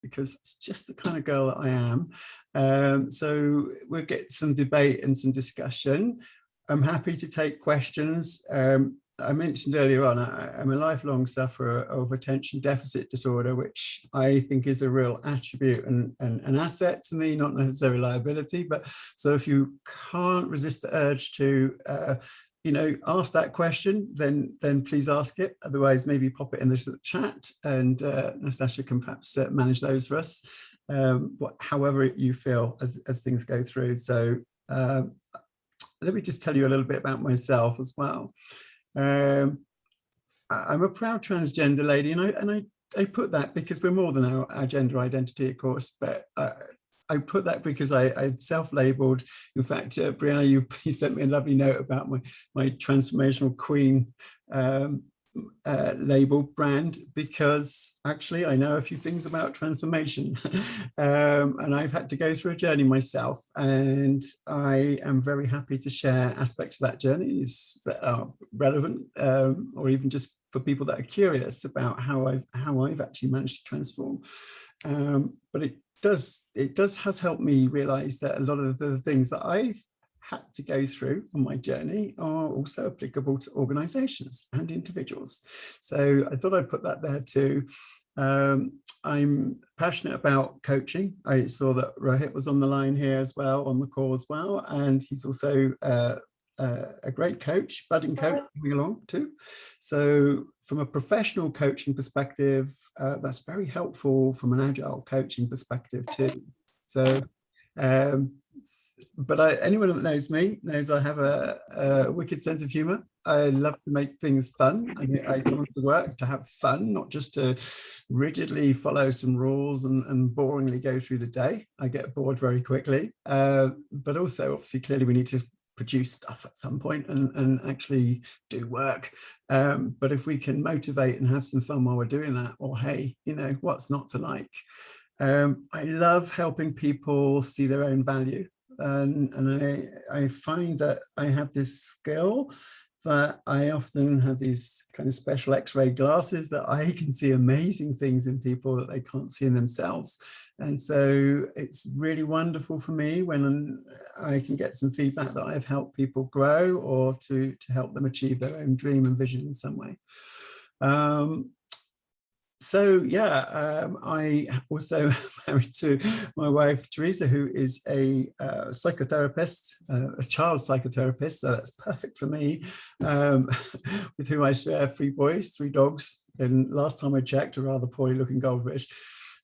because it's just the kind of girl that I am. So we'll get some debate and some discussion. I'm happy to take questions. I mentioned earlier on, I'm a lifelong sufferer of attention deficit disorder, which I think is a real attribute and an asset to me, not necessarily liability. But so if you can't resist the urge to, ask that question, then please ask it. Otherwise, maybe pop it in the chat, and Nastasia can perhaps manage those for us, however you feel as things go through. So let me just tell you a little bit about myself as well. I'm a proud transgender lady, and I put that because we're more than our gender identity, of course, but I put that because I've self-labeled. In fact, Brianna, you sent me a lovely note about my transformational queen label brand, because actually I know a few things about transformation, and I've had to go through a journey myself, and I am very happy to share aspects of that journey that are relevant, or even just for people that are curious about how I've actually managed to transform. But it has helped me realize that a lot of the things that I've had to go through on my journey are also applicable to organizations and individuals. So I thought I'd put that there too. I'm passionate about coaching. I saw that Rohit was on the line here as well, on the call as well, and he's also a great coach, budding coach coming along too. So from a professional coaching perspective, that's very helpful from an agile coaching perspective too. So but anyone that knows me knows I have a wicked sense of humor. I love to make things fun. I come to work to have fun, not just to rigidly follow some rules and boringly go through the day. I get bored very quickly, but also obviously clearly we need to produce stuff at some point and actually do work. But if we can motivate and have some fun while we're doing that, or hey, what's not to like? I love helping people see their own value, and I find that I have this skill that I often have these kind of special X-ray glasses that I can see amazing things in people that they can't see in themselves. And so it's really wonderful for me when I can get some feedback that I've helped people grow, or to help them achieve their own dream and vision in some way. So yeah, I also married to my wife Teresa, who is a psychotherapist, a child psychotherapist, so that's perfect for me, with whom I share 3 boys, 3 dogs, and last time I checked, a rather poorly looking goldfish.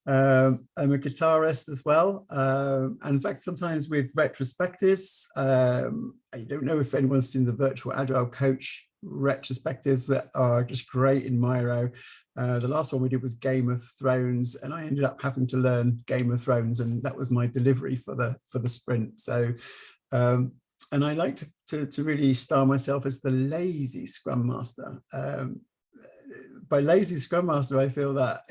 I'm a guitarist as well, and in fact sometimes with retrospectives. I don't know if anyone's seen the virtual agile coach retrospectives that are just great in Miro. The last one we did was Game of Thrones, and I ended up having to learn Game of Thrones, and that was my delivery for the sprint. So and I like to really style myself as the lazy Scrum Master. By lazy Scrum Master, I feel that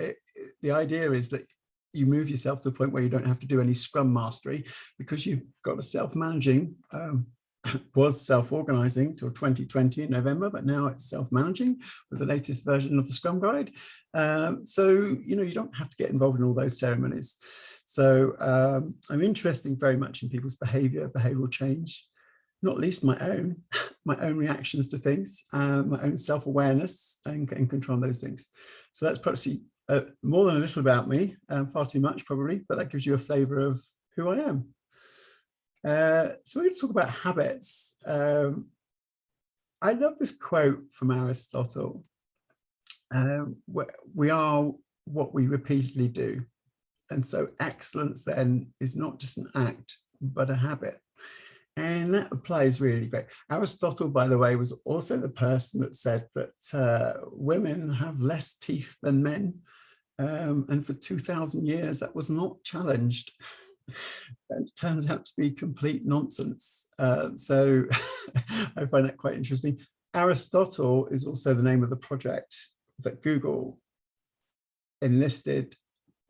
the idea is that you move yourself to a point where you don't have to do any Scrum mastery, because you've got a self-managing, was self-organizing till 2020 in November, but now it's self-managing with the latest version of the Scrum Guide. So, you don't have to get involved in all those ceremonies. So I'm interested very much in people's behavioral change, not least my own reactions to things, my own self-awareness and control those things. So that's probably more than a little about me, far too much probably, but that gives you a flavor of who I am. So we're going to talk about habits. I love this quote from Aristotle. We are what we repeatedly do. And so excellence then is not just an act, but a habit. And that applies really great. Aristotle, by the way, was also the person that said that women have less teeth than men. And for 2,000 years, that was not challenged. And it turns out to be complete nonsense. So I find that quite interesting. Aristotle is also the name of the project that Google enlisted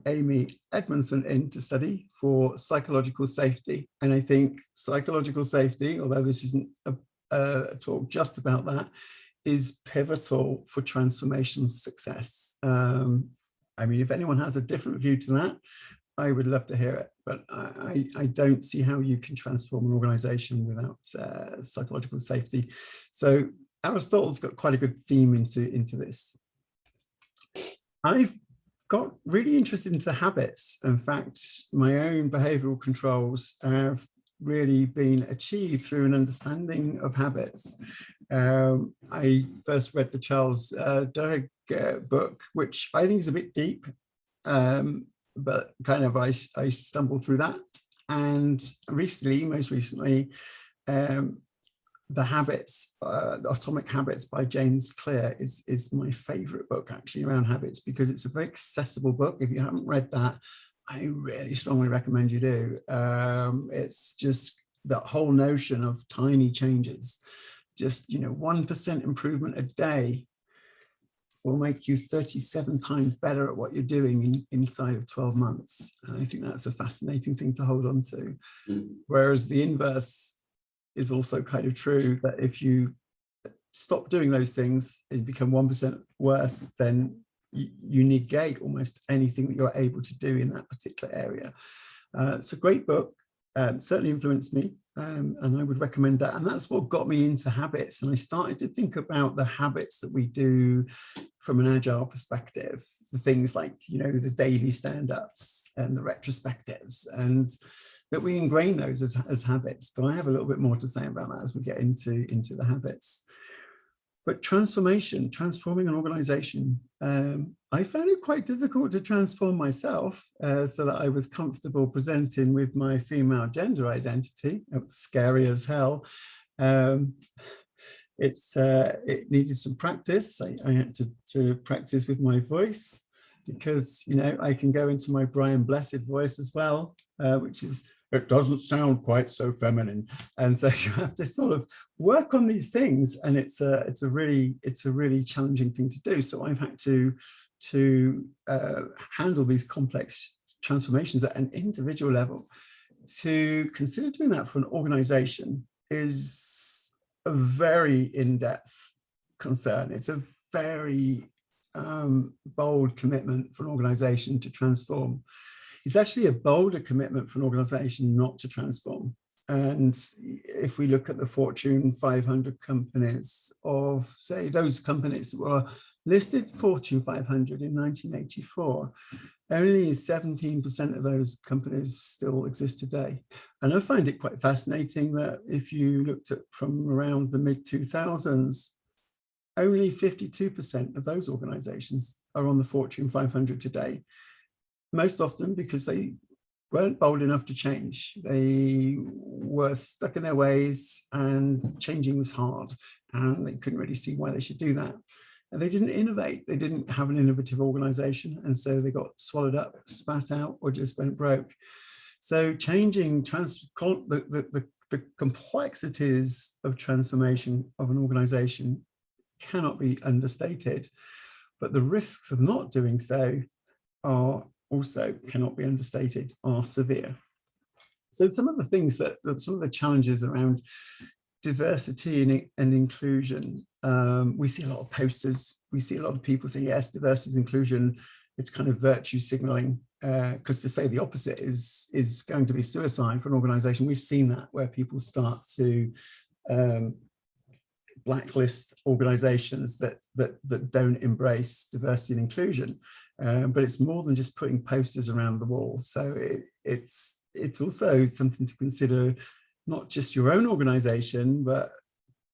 Amy Edmondson in to study for psychological safety. And I think psychological safety, although this isn't a talk just about that, is pivotal for transformation success. I mean, if anyone has a different view to that, I would love to hear it, but I don't see how you can transform an organization without psychological safety. So Aristotle's got quite a good theme into this. I've got really interested into habits. In fact, my own behavioral controls have really been achieved through an understanding of habits. I first read the Charles Duhigg book, which I think is a bit deep, but kind of I stumbled through that. And recently, most recently, the Habits, Atomic Habits by James Clear is my favorite book actually around habits, because it's a very accessible book. If you haven't read that, I really strongly recommend you do. It's just that whole notion of tiny changes, just 1% improvement a day will make you 37 times better at what you're doing inside of 12 months. And I think that's a fascinating thing to hold on to. Whereas the inverse is also kind of true, that if you stop doing those things and become 1% worse, then you negate almost anything that you're able to do in that particular area. It's a great book, certainly influenced me, and I would recommend that. And that's what got me into habits. And I started to think about the habits that we do from an agile perspective, the things like, the daily stand-ups and the retrospectives, and that we ingrain those as habits. But I have a little bit more to say about that as we get into the habits. But transforming an organization, I found it quite difficult to transform myself so that I was comfortable presenting with my female gender identity. It was scary as hell. It needed some practice. I had to practice with my voice, because, I can go into my Brian Blessed voice as well, which is, it doesn't sound quite so feminine. And so you have to sort of work on these things, and it's a really challenging thing to do. So I've had to handle these complex transformations at an individual level. To consider doing that for an organization is a very in-depth concern. It's a very bold commitment for an organization to transform. It's actually a bolder commitment for an organization not to transform. And if we look at the Fortune 500 companies of, say, those companies that were listed Fortune 500 in 1984, only 17% of those companies still exist today. And I find it quite fascinating that if you looked at from around the mid-2000s, only 52% of those organizations are on the Fortune 500 today. Most often because they weren't bold enough to change. They were stuck in their ways, and changing was hard, and they couldn't really see why they should do that. And they didn't innovate. They didn't have an innovative organization, and so they got swallowed up, spat out, or just went broke. So changing the complexities of transformation of an organization cannot be understated, but the risks of not doing so are also cannot be understated, are severe. So some of the things some of the challenges around diversity and inclusion, we see a lot of posters, we see a lot of people say, yes, diversity is inclusion, it's kind of virtue signaling, because to say the opposite is going to be suicide for an organization. We've seen that, where people start to blacklist organizations that don't embrace diversity and inclusion. But it's more than just putting posters around the wall. So it's also something to consider, not just your own organization, but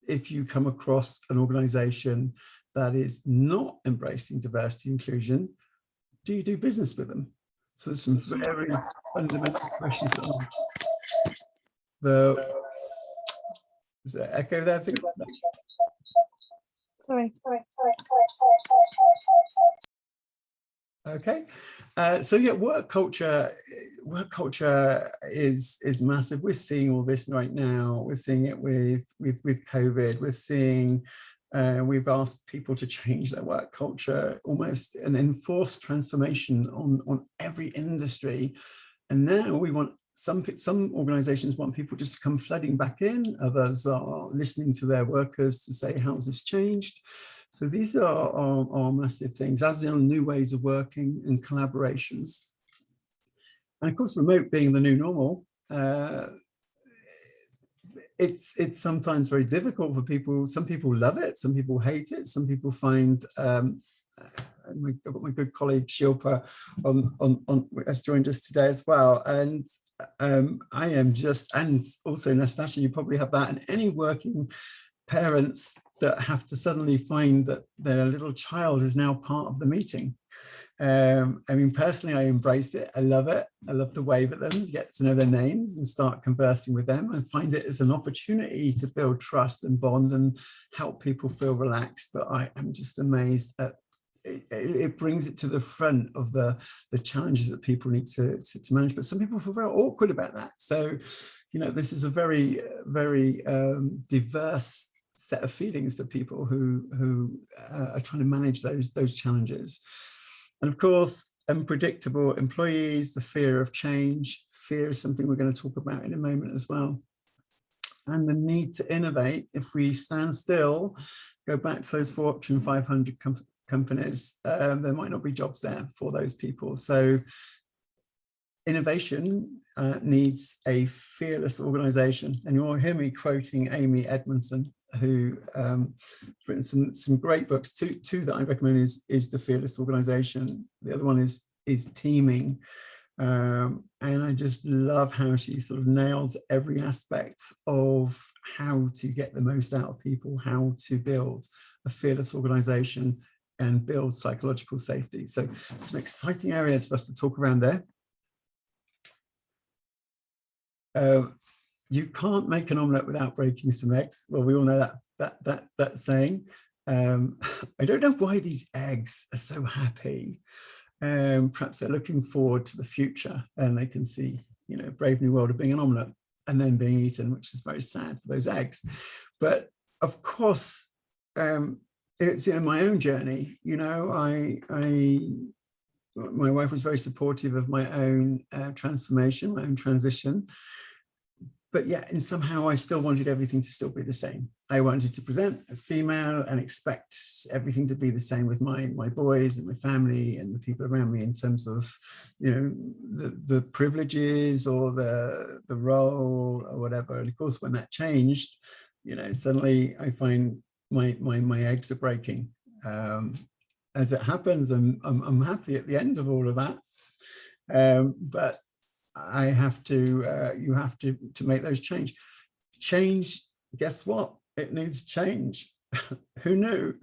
if you come across an organization that is not embracing diversity and inclusion, do you do business with them? So there's some very fundamental questions. Is there echo there? Sorry. Okay, so yeah, work culture is massive. We're seeing all this right now. We're seeing it with COVID. We're seeing we've asked people to change their work culture, almost an enforced transformation on every industry. And now we want some organizations want people just to come flooding back in. Others are listening to their workers to say, how's this changed? So these are massive things, as in new ways of working and collaborations. And of course, remote being the new normal, it's sometimes very difficult for people. Some people love it, some people hate it, some people find I've got my good colleague Shilpa has joined us today as well, and I am just, and also Nastasha, you probably have that, and any working parents that have to suddenly find that their little child is now part of the meeting. I mean, personally, I embrace it. I love it. I love to wave at them, get to know their names and start conversing with them, and find it as an opportunity to build trust and bond and help people feel relaxed. But I am just amazed at it brings it to the front of the challenges that people need to manage. But some people feel very awkward about that. So, you know, this is a very, very diverse set of feelings for people who are trying to manage those challenges. And of course, unpredictable employees, the fear of change. Fear is something we're going to talk about in a moment as well. And the need to innovate. If we stand still, go back to those Fortune 500 companies, there might not be jobs there for those people. So innovation needs a fearless organization. And you'll hear me quoting Amy Edmondson, who has written some great books. Two that I recommend is The Fearless Organization. The other one is Teaming. And I just love how she sort of nails every aspect of how to get the most out of people, how to build a fearless organization and build psychological safety. So some exciting areas for us to talk around there. You can't make an omelette without breaking some eggs. Well, we all know that saying. I don't know why these eggs are so happy. Perhaps they're looking forward to the future, and they can see, you know, brave new world of being an omelette and then being eaten, which is very sad for those eggs. But of course, it's in my own journey. You know, my wife was very supportive of my own transformation, my own transition. But yeah, and somehow I still wanted everything to still be the same. I wanted to present as female and expect everything to be the same with my boys and my family and the people around me in terms of, you know, the privileges or the role or whatever. And of course, when that changed, you know, suddenly I find my eggs are breaking. As it happens, I'm happy at the end of all of that. But I have to, you have to make those change. Guess what? It needs change. Who knew?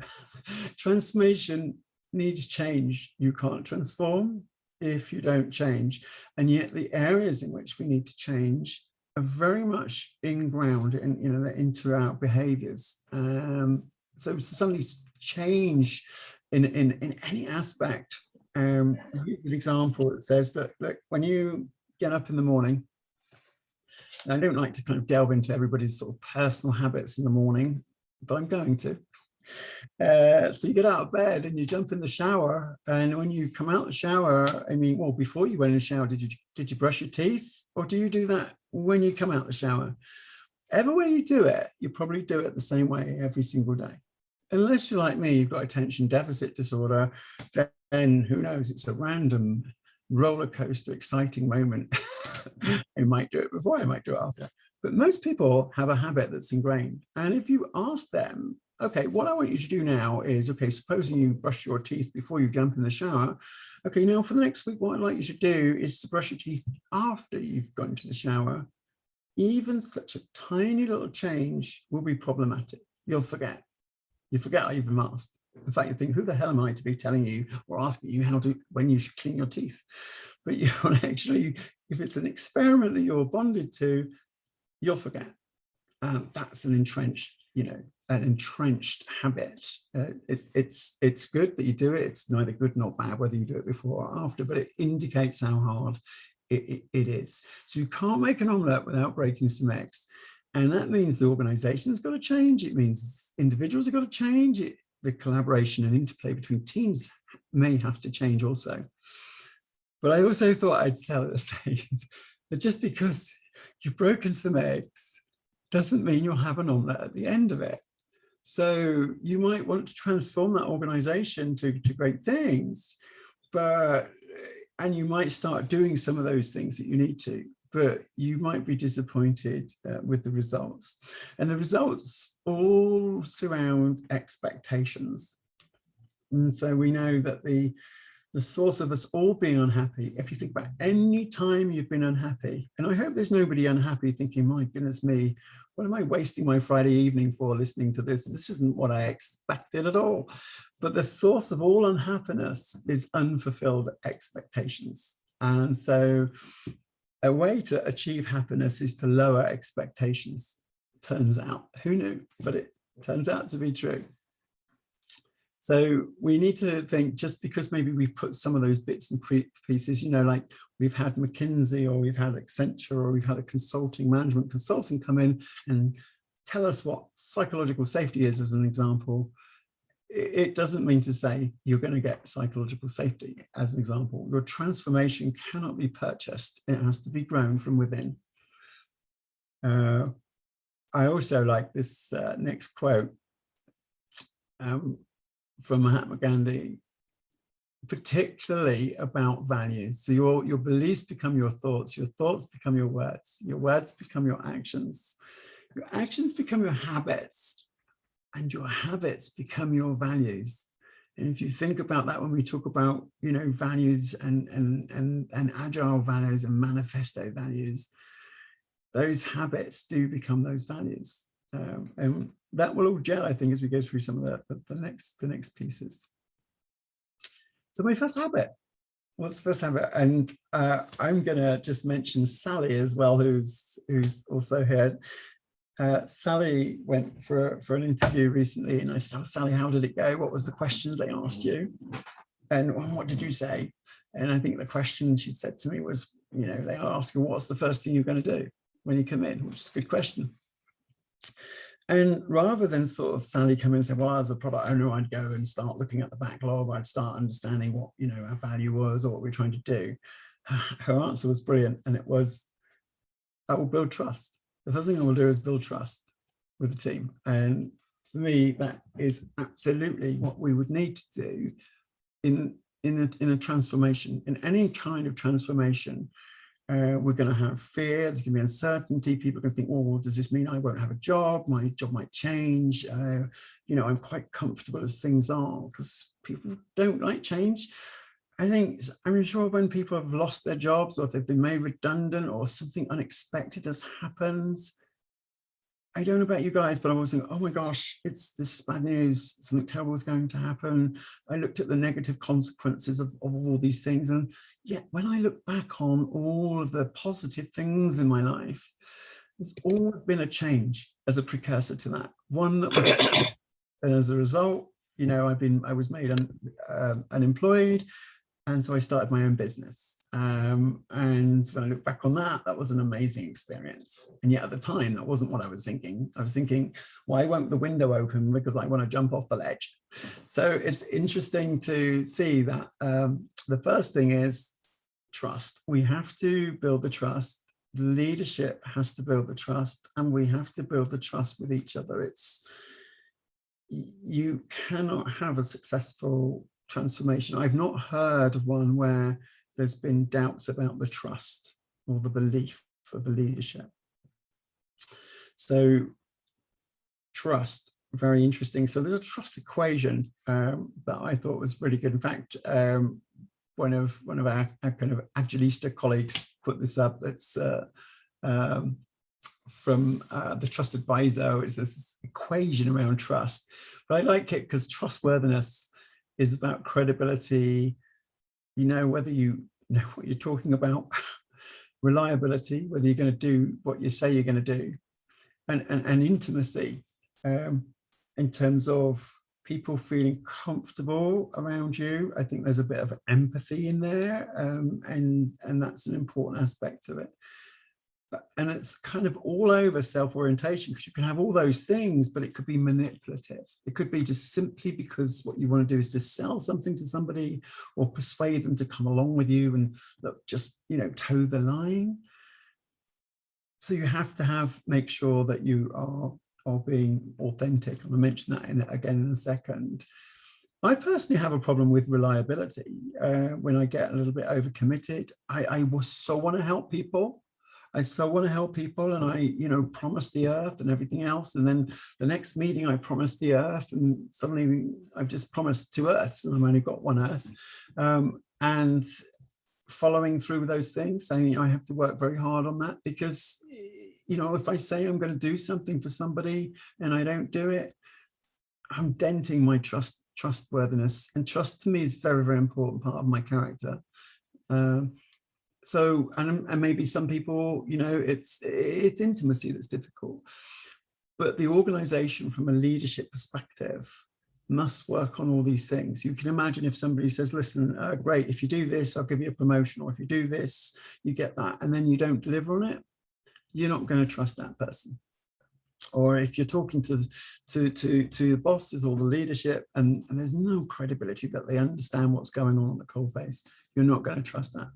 Transformation needs change. You can't transform if you don't change. And yet the areas in which we need to change are very much inground in, you know, into our behaviours. So suddenly change in any aspect. Here's an example that says that, look, when you get up in the morning, and I don't like to kind of delve into everybody's sort of personal habits in the morning, but I'm going to. So you get out of bed and you jump in the shower, and when you come out the shower, I mean, well, before you went in the shower, did you brush your teeth, or do you do that when you come out the shower? Everywhere you do it, you probably do it the same way every single day. Unless you're like me, you've got attention deficit disorder, then who knows, it's a random roller coaster, exciting moment. I might do it before, I might do it after. But most people have a habit that's ingrained. And if you ask them, okay, what I want you to do now is, okay, supposing you brush your teeth before you jump in the shower. Okay, now for the next week, what I'd like you to do is to brush your teeth after you've gone to the shower. Even such a tiny little change will be problematic. You'll forget. You forget I even asked. In fact, you think, who the hell am I to be telling you or asking you when you should clean your teeth? But you actually, if it's an experiment that you're bonded to, you'll forget. That's an entrenched, you know, an entrenched habit. It's good that you do it. It's neither good nor bad whether you do it before or after, but it indicates how hard it is. So you can't make an omelette without breaking some eggs. And that means the organization's got to change. It means individuals have got to change. The collaboration and interplay between teams may have to change also. But I also thought I'd say that just because you've broken some eggs doesn't mean you'll have an omelette at the end of it. So you might want to transform that organization to great things, and you might start doing some of those things that you need to, but you might be disappointed with the results. And the results all surround expectations. And so we know that the source of us all being unhappy, if you think about any time you've been unhappy, and I hope there's nobody unhappy thinking, my goodness me, what am I wasting my Friday evening for listening to this? This isn't what I expected at all. But the source of all unhappiness is unfulfilled expectations. And so a way to achieve happiness is to lower expectations. Turns out, who knew? But it turns out to be true. So we need to think, just because maybe we've put some of those bits and pieces, you know, like we've had McKinsey or we've had Accenture or we've had a management consulting come in and tell us what psychological safety is, as an example. It doesn't mean to say you're going to get psychological safety, as an example. Your transformation cannot be purchased. It has to be grown from within. I also like this next quote from Mahatma Gandhi, particularly about values. So your beliefs become your thoughts become your words become your actions become your habits, and your habits become your values. And if you think about that, when we talk about, you know, values and agile values and manifesto values, those habits do become those values. And that will all gel, I think, as we go through some of the next pieces. So my first habit. What's the first habit? And I'm going to just mention Sally as well, who's also here. Sally went for an interview recently, and I said, oh, Sally, how did it go? What was the questions they asked you? And what did you say? And I think the question she said to me was, you know, they ask you, what's the first thing you're going to do when you come in? Which is a good question. And rather than sort of Sally come in and say, well, as a product owner, I'd go and start looking at the backlog, I'd start understanding what, you know, our value was or what we're trying to do. Her answer was brilliant. And it was, I will build trust. The first thing I will do is build trust with the team. And for me, that is absolutely what we would need to do in a transformation, in any kind of transformation. We're going to have fear, there's going to be uncertainty. People are going to think, oh, does this mean I won't have a job? My job might change. You know, I'm quite comfortable as things are, because people don't like change. I'm sure when people have lost their jobs, or if they've been made redundant, or something unexpected has happened, I don't know about you guys, but I was thinking, oh my gosh, this is bad news. Something terrible is going to happen. I looked at the negative consequences of all these things. And yet, when I look back on all of the positive things in my life, there's always been a change as a precursor to that. One that was, and as a result, you know, I was made unemployed. And so I started my own business. And when I look back on that, that was an amazing experience. And yet at the time, that wasn't what I was thinking. I was thinking, why won't the window open? Because I want to jump off the ledge. So it's interesting to see that the first thing is trust. We have to build the trust. Leadership has to build the trust, and we have to build the trust with each other. You cannot have a successful transformation. I've not heard of one where there's been doubts about the trust or the belief of the leadership. So trust, very interesting. So there's a trust equation that I thought was really good. In fact, one of our kind of Agilista colleagues put this up. It's from the Trust Advisor. Is this equation around trust, but I like it because trustworthiness is about credibility, you know, whether you know what you're talking about, reliability, whether you're going to do what you say you're going to do, and intimacy, in terms of people feeling comfortable around you. I think there's a bit of empathy in there, and that's an important aspect of it. And it's kind of all over self-orientation, because you can have all those things, but it could be manipulative. It could be just simply because what you want to do is to sell something to somebody or persuade them to come along with you and look, just, you know, toe the line. So you have to make sure that you are or being authentic. And I'll mention that again in a second. I personally have a problem with reliability. When I get a little bit overcommitted, I so want to help people. I so want to help people, and I, promise the earth and everything else. And then the next meeting, I promise the earth, and suddenly I've just promised 2 earths, and I've only got 1 earth. And following through with those things, I have to work very hard on that, because, if I say I'm going to do something for somebody and I don't do it, I'm denting my trustworthiness, and trust to me is a very, very important part of my character. So, and maybe some people, it's intimacy that's difficult, but the organization from a leadership perspective must work on all these things. You can imagine if somebody says, listen, great, if you do this, I'll give you a promotion, or if you do this, you get that, and then you don't deliver on it, you're not going to trust that person. Or if you're talking to the bosses or the leadership, and there's no credibility that they understand what's going on the coalface, you're not going to trust that.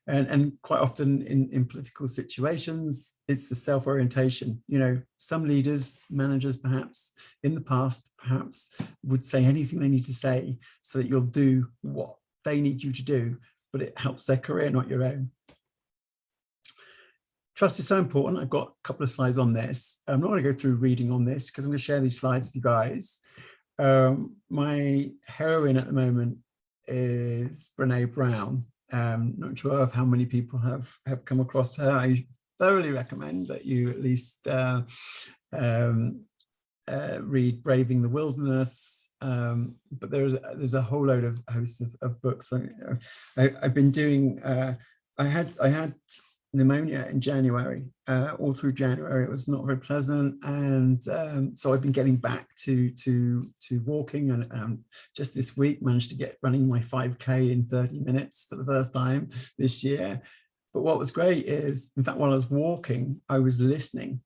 And quite often in political situations, it's the self-orientation. Some leaders, managers perhaps, in the past, perhaps would say anything they need to say so that you'll do what they need you to do, but it helps their career, not your own. Trust is so important. I've got a couple of slides on this. I'm not going to go through reading on this because I'm going to share these slides with you guys. My heroine at the moment is Brené Brown. Not sure of how many people have come across her. I thoroughly recommend that you at least read Braving the Wilderness, but there's a whole load of host of books. I've been doing. I had pneumonia in January. All through January, it was not very pleasant, and so I've been getting back to walking, and just this week managed to get running my 5K in 30 minutes for the first time this year. But what was great is, in fact, while I was walking, I was listening.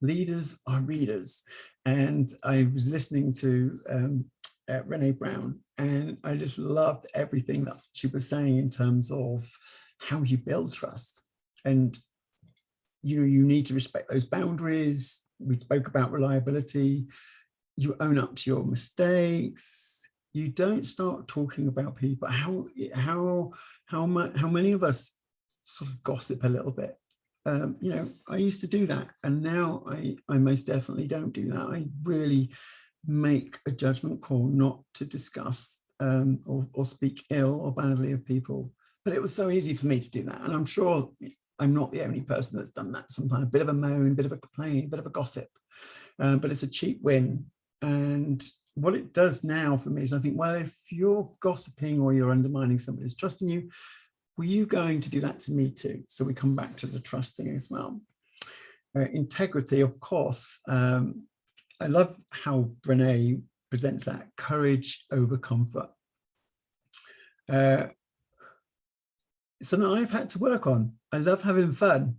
Leaders are readers, and I was listening to Brené Brown, and I just loved everything that she was saying in terms of how you build trust. And you need to respect those boundaries. We spoke about reliability. You own up to your mistakes. You don't start talking about people. How many of us sort of gossip a little bit? I used to do that, and now I most definitely don't do that. I really make a judgment call not to discuss or speak ill or badly of people. But it was so easy for me to do that, and I'm sure I'm not the only person that's done that sometimes. A bit of a moan, a bit of a complaint, a bit of a gossip, but it's a cheap win. And what it does now for me is I think, well, if you're gossiping or you're undermining somebody's trust in you, were you going to do that to me too? So we come back to the trusting as well. Integrity, of course. I love how Brené presents that, courage over comfort. Something I've had to work on. I love having fun.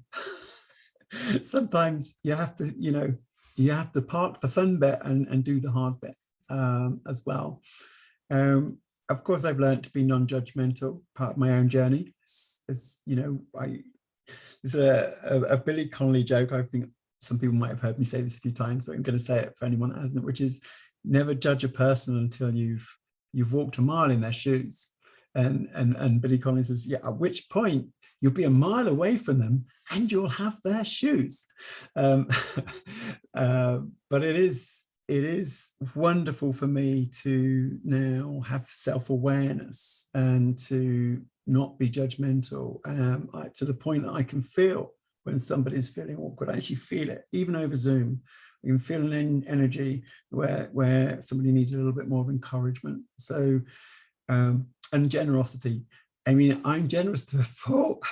Sometimes you have to park the fun bit and do the hard bit as well. Of course, I've learned to be non-judgmental, part of my own journey. There's a Billy Connolly joke. I think some people might have heard me say this a few times, but I'm going to say it for anyone that hasn't, which is never judge a person until you've walked a mile in their shoes. And Billy Connolly says, yeah, at which point you'll be a mile away from them and you'll have their shoes. But it is wonderful for me to now have self-awareness and to not be judgmental, to the point that I can feel when somebody's feeling awkward. I actually feel it, even over Zoom. You can feel an energy where somebody needs a little bit more of encouragement. So, and generosity. I mean, I'm generous to a fault.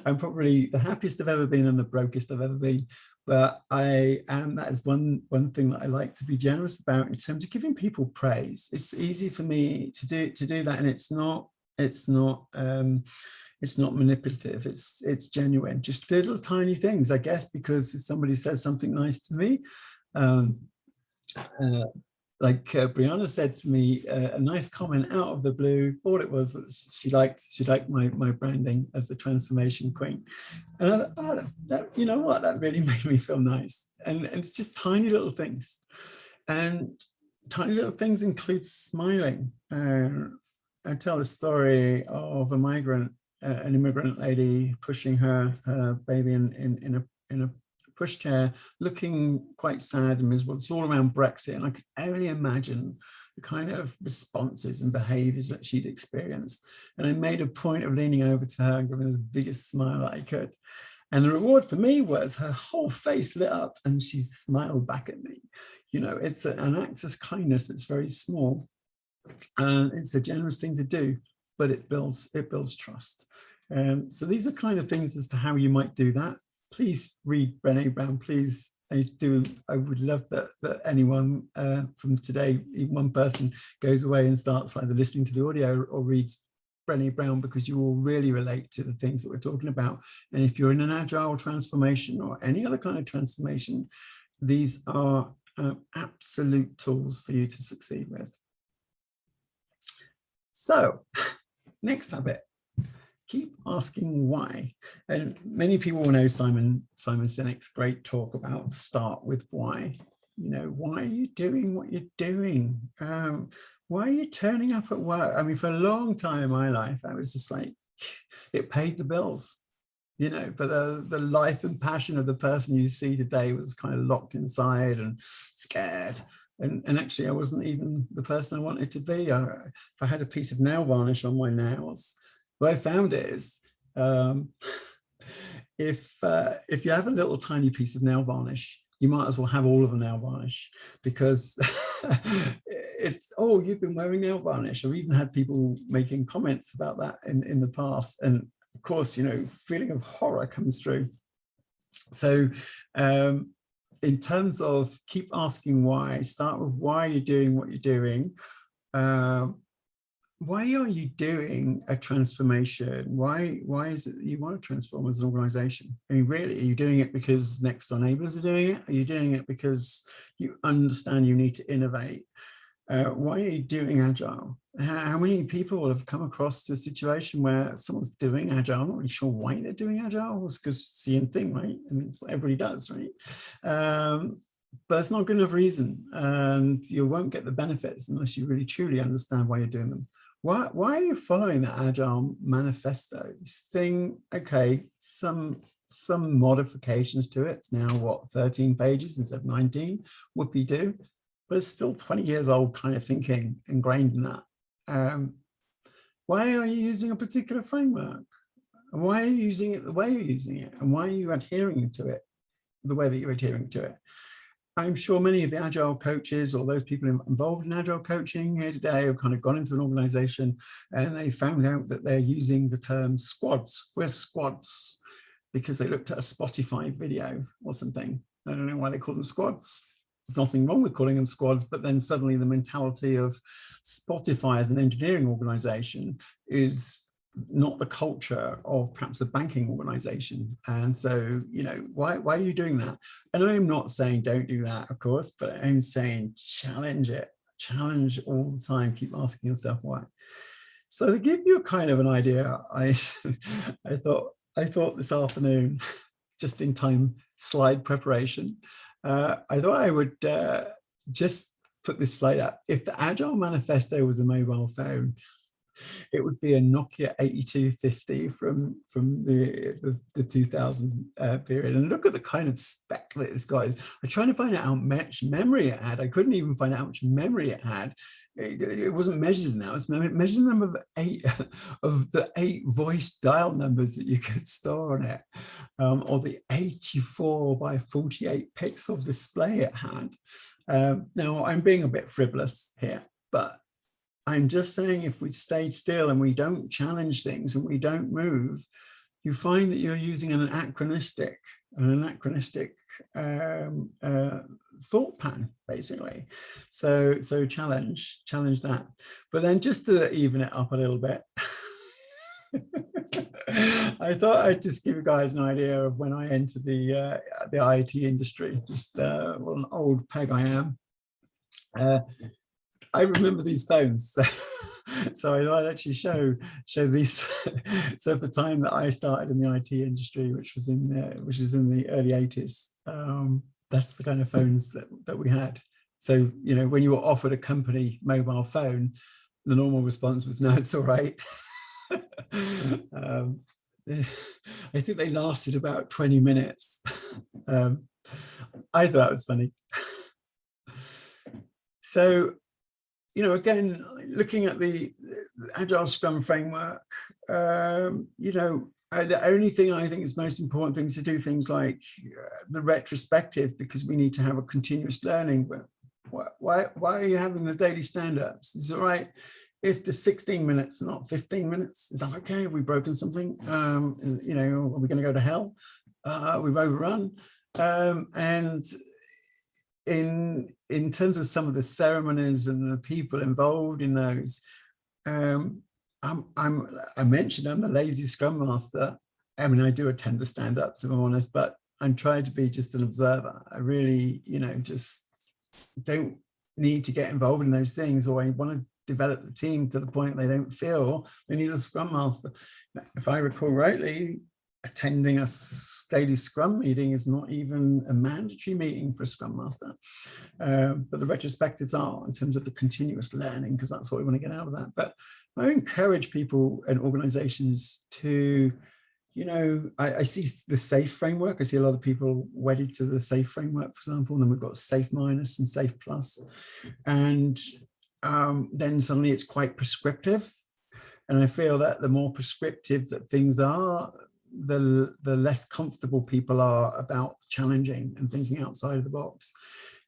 I'm probably the happiest I've ever been and the brokest I've ever been. But that is one thing that I like to be generous about in terms of giving people praise. It's easy for me to do that, and it's not manipulative. It's genuine, just little tiny things, I guess, because if somebody says something nice to me, Brianna said to me, a nice comment out of the blue. All it was she liked my branding as the transformation queen. And I thought, oh, you know what, that really made me feel nice. And it's just tiny little things. And tiny little things include smiling. I tell the story of an immigrant lady pushing her baby in a pushchair, looking quite sad and miserable. It's all around Brexit, and I could only imagine the kind of responses and behaviours that she'd experienced. And I made a point of leaning over to her and giving her the biggest smile that I could. And the reward for me was her whole face lit up and she smiled back at me. You know, it's an act of kindness. It's very small. And it's a generous thing to do, but it builds trust. So these are kind of things as to how you might do that. Please read Brené Brown, please. I would love that anyone from today, even one person, goes away and starts either listening to the audio or reads Brené Brown, because you will really relate to the things that we're talking about. And if you're in an agile transformation or any other kind of transformation, these are absolute tools for you to succeed with. So, next habit, keep asking why. And many people will know Simon Sinek's great talk about start with why. You know, why are you doing what you're doing? Why are you turning up at work? I mean, for a long time in my life, I was just like, it paid the bills, you know, but the life and passion of the person you see today was kind of locked inside and scared. And actually, I wasn't even the person I wanted to be. If I had a piece of nail varnish on my nails, what I found is if you have a little tiny piece of nail varnish, you might as well have all of the nail varnish, because it's, oh, you've been wearing nail varnish. I've even had people making comments about that in the past. And of course, you know, feeling of horror comes through. So in terms of keep asking why, start with why you're doing what you're doing. Why are you doing a transformation? Why is it that you want to transform as an organization? I mean, really, are you doing it because next door neighbors are doing it? Are you doing it because you understand you need to innovate? Why are you doing Agile? How many people have come across to a situation where someone's doing Agile? I'm not really sure why they're doing Agile. It's because it's the same thing, right? I mean, everybody does, right? But it's not good enough reason, and you won't get the benefits unless you really truly understand why you're doing them. Why are you following the Agile manifesto? This thing, okay, some modifications to it. It's now what, 13 pages instead of 19, whoopee-doo, but it's still 20 years old kind of thinking ingrained in that. Why are you using a particular framework? And why are you using it the way you're using it? And why are you adhering to it the way that you're adhering to it? I'm sure many of the Agile coaches or those people involved in Agile coaching here today have kind of gone into an organization and they found out that they're using the term squads. We're squads because they looked at a Spotify video or something. I don't know why they call them squads. There's nothing wrong with calling them squads, but then suddenly the mentality of Spotify as an engineering organization is not the culture of perhaps a banking organization. And so, you know, why are you doing that? And I'm not saying don't do that, of course, but I'm saying challenge it, challenge all the time, keep asking yourself why. So to give you a kind of an idea, I thought this afternoon, just in time slide preparation, I thought I would just put this slide up. If the Agile Manifesto was a mobile phone, it would be a Nokia 8250 from the 2000 period. And look at the kind of spec that it's got. I'm trying to find out how much memory it had. I couldn't even find out how much memory it had. It wasn't measured now. It's measured the number of the 8 voice dial numbers that you could store on it, or the 84 by 48 pixel display it had. Now, I'm being a bit frivolous here, but I'm just saying, if we stayed still and we don't challenge things and we don't move, you find that you're using an anachronistic thought pattern, basically. So challenge that. But then just to even it up a little bit, I thought I'd just give you guys an idea of when I entered the IT industry, just what an old peg I am. I remember these phones, so I might actually show these. So at the time that I started in the IT industry, which was in the early 80s, that's the kind of phones that we had. So, you know, when you were offered a company mobile phone, the normal response was, no, it's all right. I think they lasted about 20 minutes. I thought it was funny. So, you know, again, looking at the Agile Scrum framework, you know, the only thing I think is most important thing is to do things like the retrospective, because we need to have a continuous learning. Why are you having the daily stand-ups? Is it right if the 16 minutes are not 15 minutes? Is that okay? Have we broken something? You know, are we going to go to hell? We've overrun. And in terms of some of the ceremonies and the people involved in those, I mentioned I'm a lazy scrum master. I mean, I do attend the stand-ups, if I'm honest, but I'm trying to be just an observer. I really, you know, just don't need to get involved in those things, or I want to develop the team to the point they don't feel they need a scrum master. If I recall rightly, attending a daily scrum meeting is not even a mandatory meeting for a scrum master, but the retrospectives are, in terms of the continuous learning, because that's what we want to get out of that. But I encourage people and organizations to, you know, I see the SAFE framework. I see a lot of people wedded to the SAFE framework, for example, and then we've got SAFE minus and SAFE plus, and then suddenly it's quite prescriptive. And I feel that the more prescriptive that things are, the less comfortable people are about challenging and thinking outside of the box.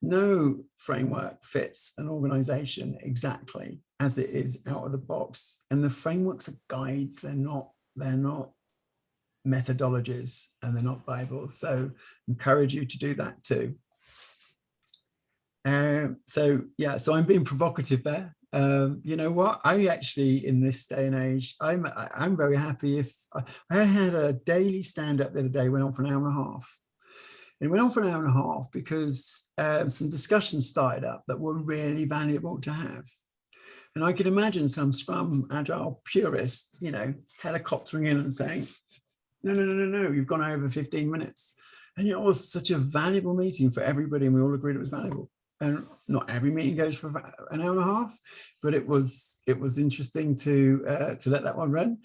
No framework fits an organization exactly as it is out of the box. And the frameworks are guides, they're not methodologies, and they're not Bibles. So encourage you to do that too. So yeah, so I'm being provocative there. You know what? I actually, in this day and age, I'm very happy if I had a daily stand-up the other day, went on for an hour and a half. And it went on for an hour and a half because some discussions started up that were really valuable to have. And I could imagine some Scrum Agile purist, you know, helicoptering in and saying, no, you've gone over 15 minutes. And it was such a valuable meeting for everybody, and we all agreed it was valuable. And not every meeting goes for an hour and a half, but it was interesting to let that one run.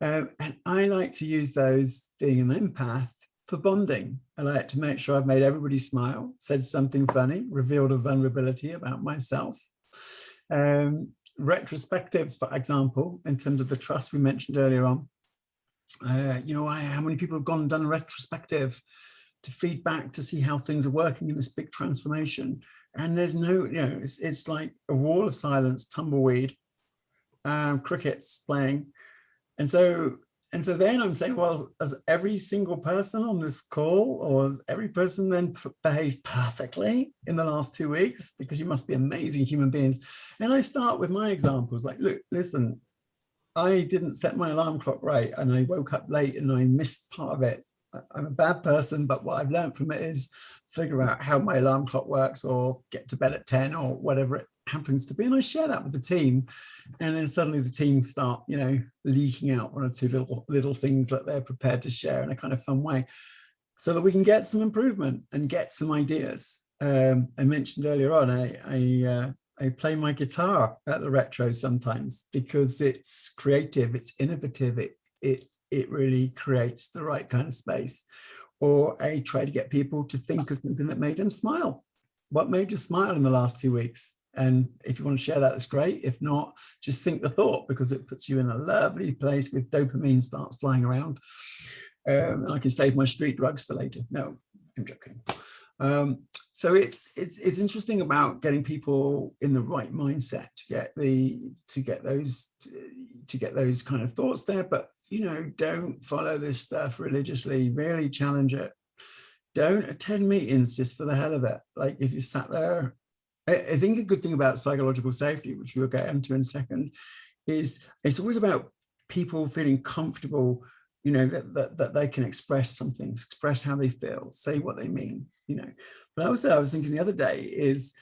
And I like to use those, being an empath, for bonding. I like to make sure I've made everybody smile, said something funny, revealed a vulnerability about myself. Retrospectives, for example, in terms of the trust we mentioned earlier on. You know, how many people have gone and done a retrospective to feedback to see how things are working in this big transformation? And there's no, you know, it's like a wall of silence, tumbleweed, crickets playing. And so then I'm saying, well, has every single person on this call, or has every person then behaved perfectly in the last 2 weeks? Because you must be amazing human beings. And I start with my examples, like, look, listen, I didn't set my alarm clock right, and I woke up late and I missed part of it. I'm a bad person, but what I've learned from it is figure out how my alarm clock works, or get to bed at 10 or whatever it happens to be. And I share that with the team. And then suddenly the team start, you know, leaking out one or two little things that they're prepared to share in a kind of fun way, so that we can get some improvement and get some ideas. I mentioned earlier on, I play my guitar at the retro sometimes because it's creative, it's innovative, it really creates the right kind of space. Or I try to get people to think of something that made them smile. What made you smile in the last 2 weeks? And if you want to share that, that's great. If not, just think the thought, because it puts you in a lovely place with dopamine starts flying around. I can save my street drugs for later. No, I'm joking. So it's interesting about getting people in the right mindset to get those kind of thoughts there. But you know, don't follow this stuff religiously. Really challenge it. Don't attend meetings just for the hell of it. Like if you sat there, I think a good thing about psychological safety, which we'll get into in a second, is it's always about people feeling comfortable, you know, that they can express something, express how they feel, say what they mean, you know. But also I was thinking the other day is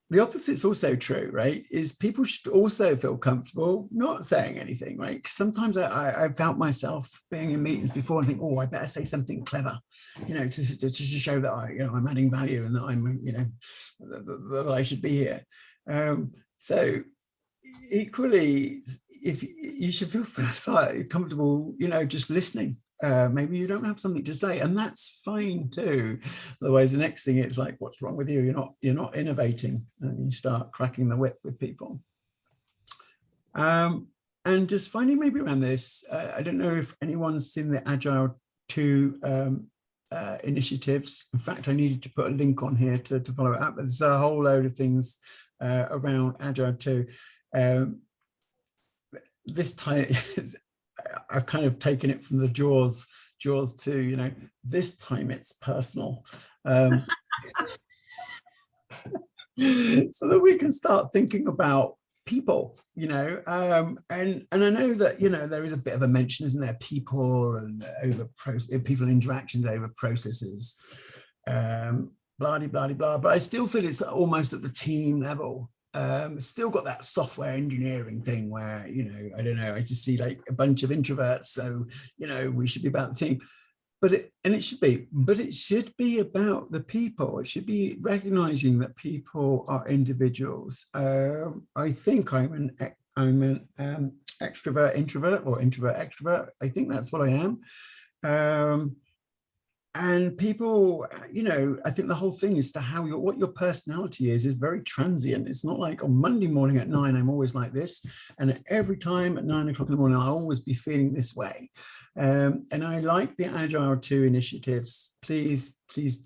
the opposite's also true, right? Is people should also feel comfortable not saying anything, right? 'Cause sometimes I felt myself being in meetings before and think, oh, I better say something clever, to show that I'm adding value and that I'm, that I should be here. So equally, if you should feel comfortable, just listening. Maybe you don't have something to say, and that's fine too. Otherwise, the next thing it's like, what's wrong with you? You're not innovating, and you start cracking the whip with people. And just finally, maybe around this, I don't know if anyone's seen the Agile 2 initiatives. In fact, I needed to put a link on here to follow it up. But there's a whole load of things around Agile 2. This time, I've kind of taken it from the Jaws to, this time it's personal. So that we can start thinking about people, and I know that, there is a bit of a mention, isn't there? People and people interactions over processes, blah, blah, blah, but I still feel it's almost at the team level. Still got that software engineering thing where, I don't know, I just see like a bunch of introverts, so, we should be about the team. But it should be about the people. It should be recognizing that people are individuals. I think I'm an extrovert introvert or introvert extrovert. I think that's what I am. And people, I think the whole thing is to what your personality is very transient. It's not like on Monday morning at 9, I'm always like this. And every time at 9 o'clock in the morning, I'll always be feeling this way. And I like the Agile 2 initiatives. Please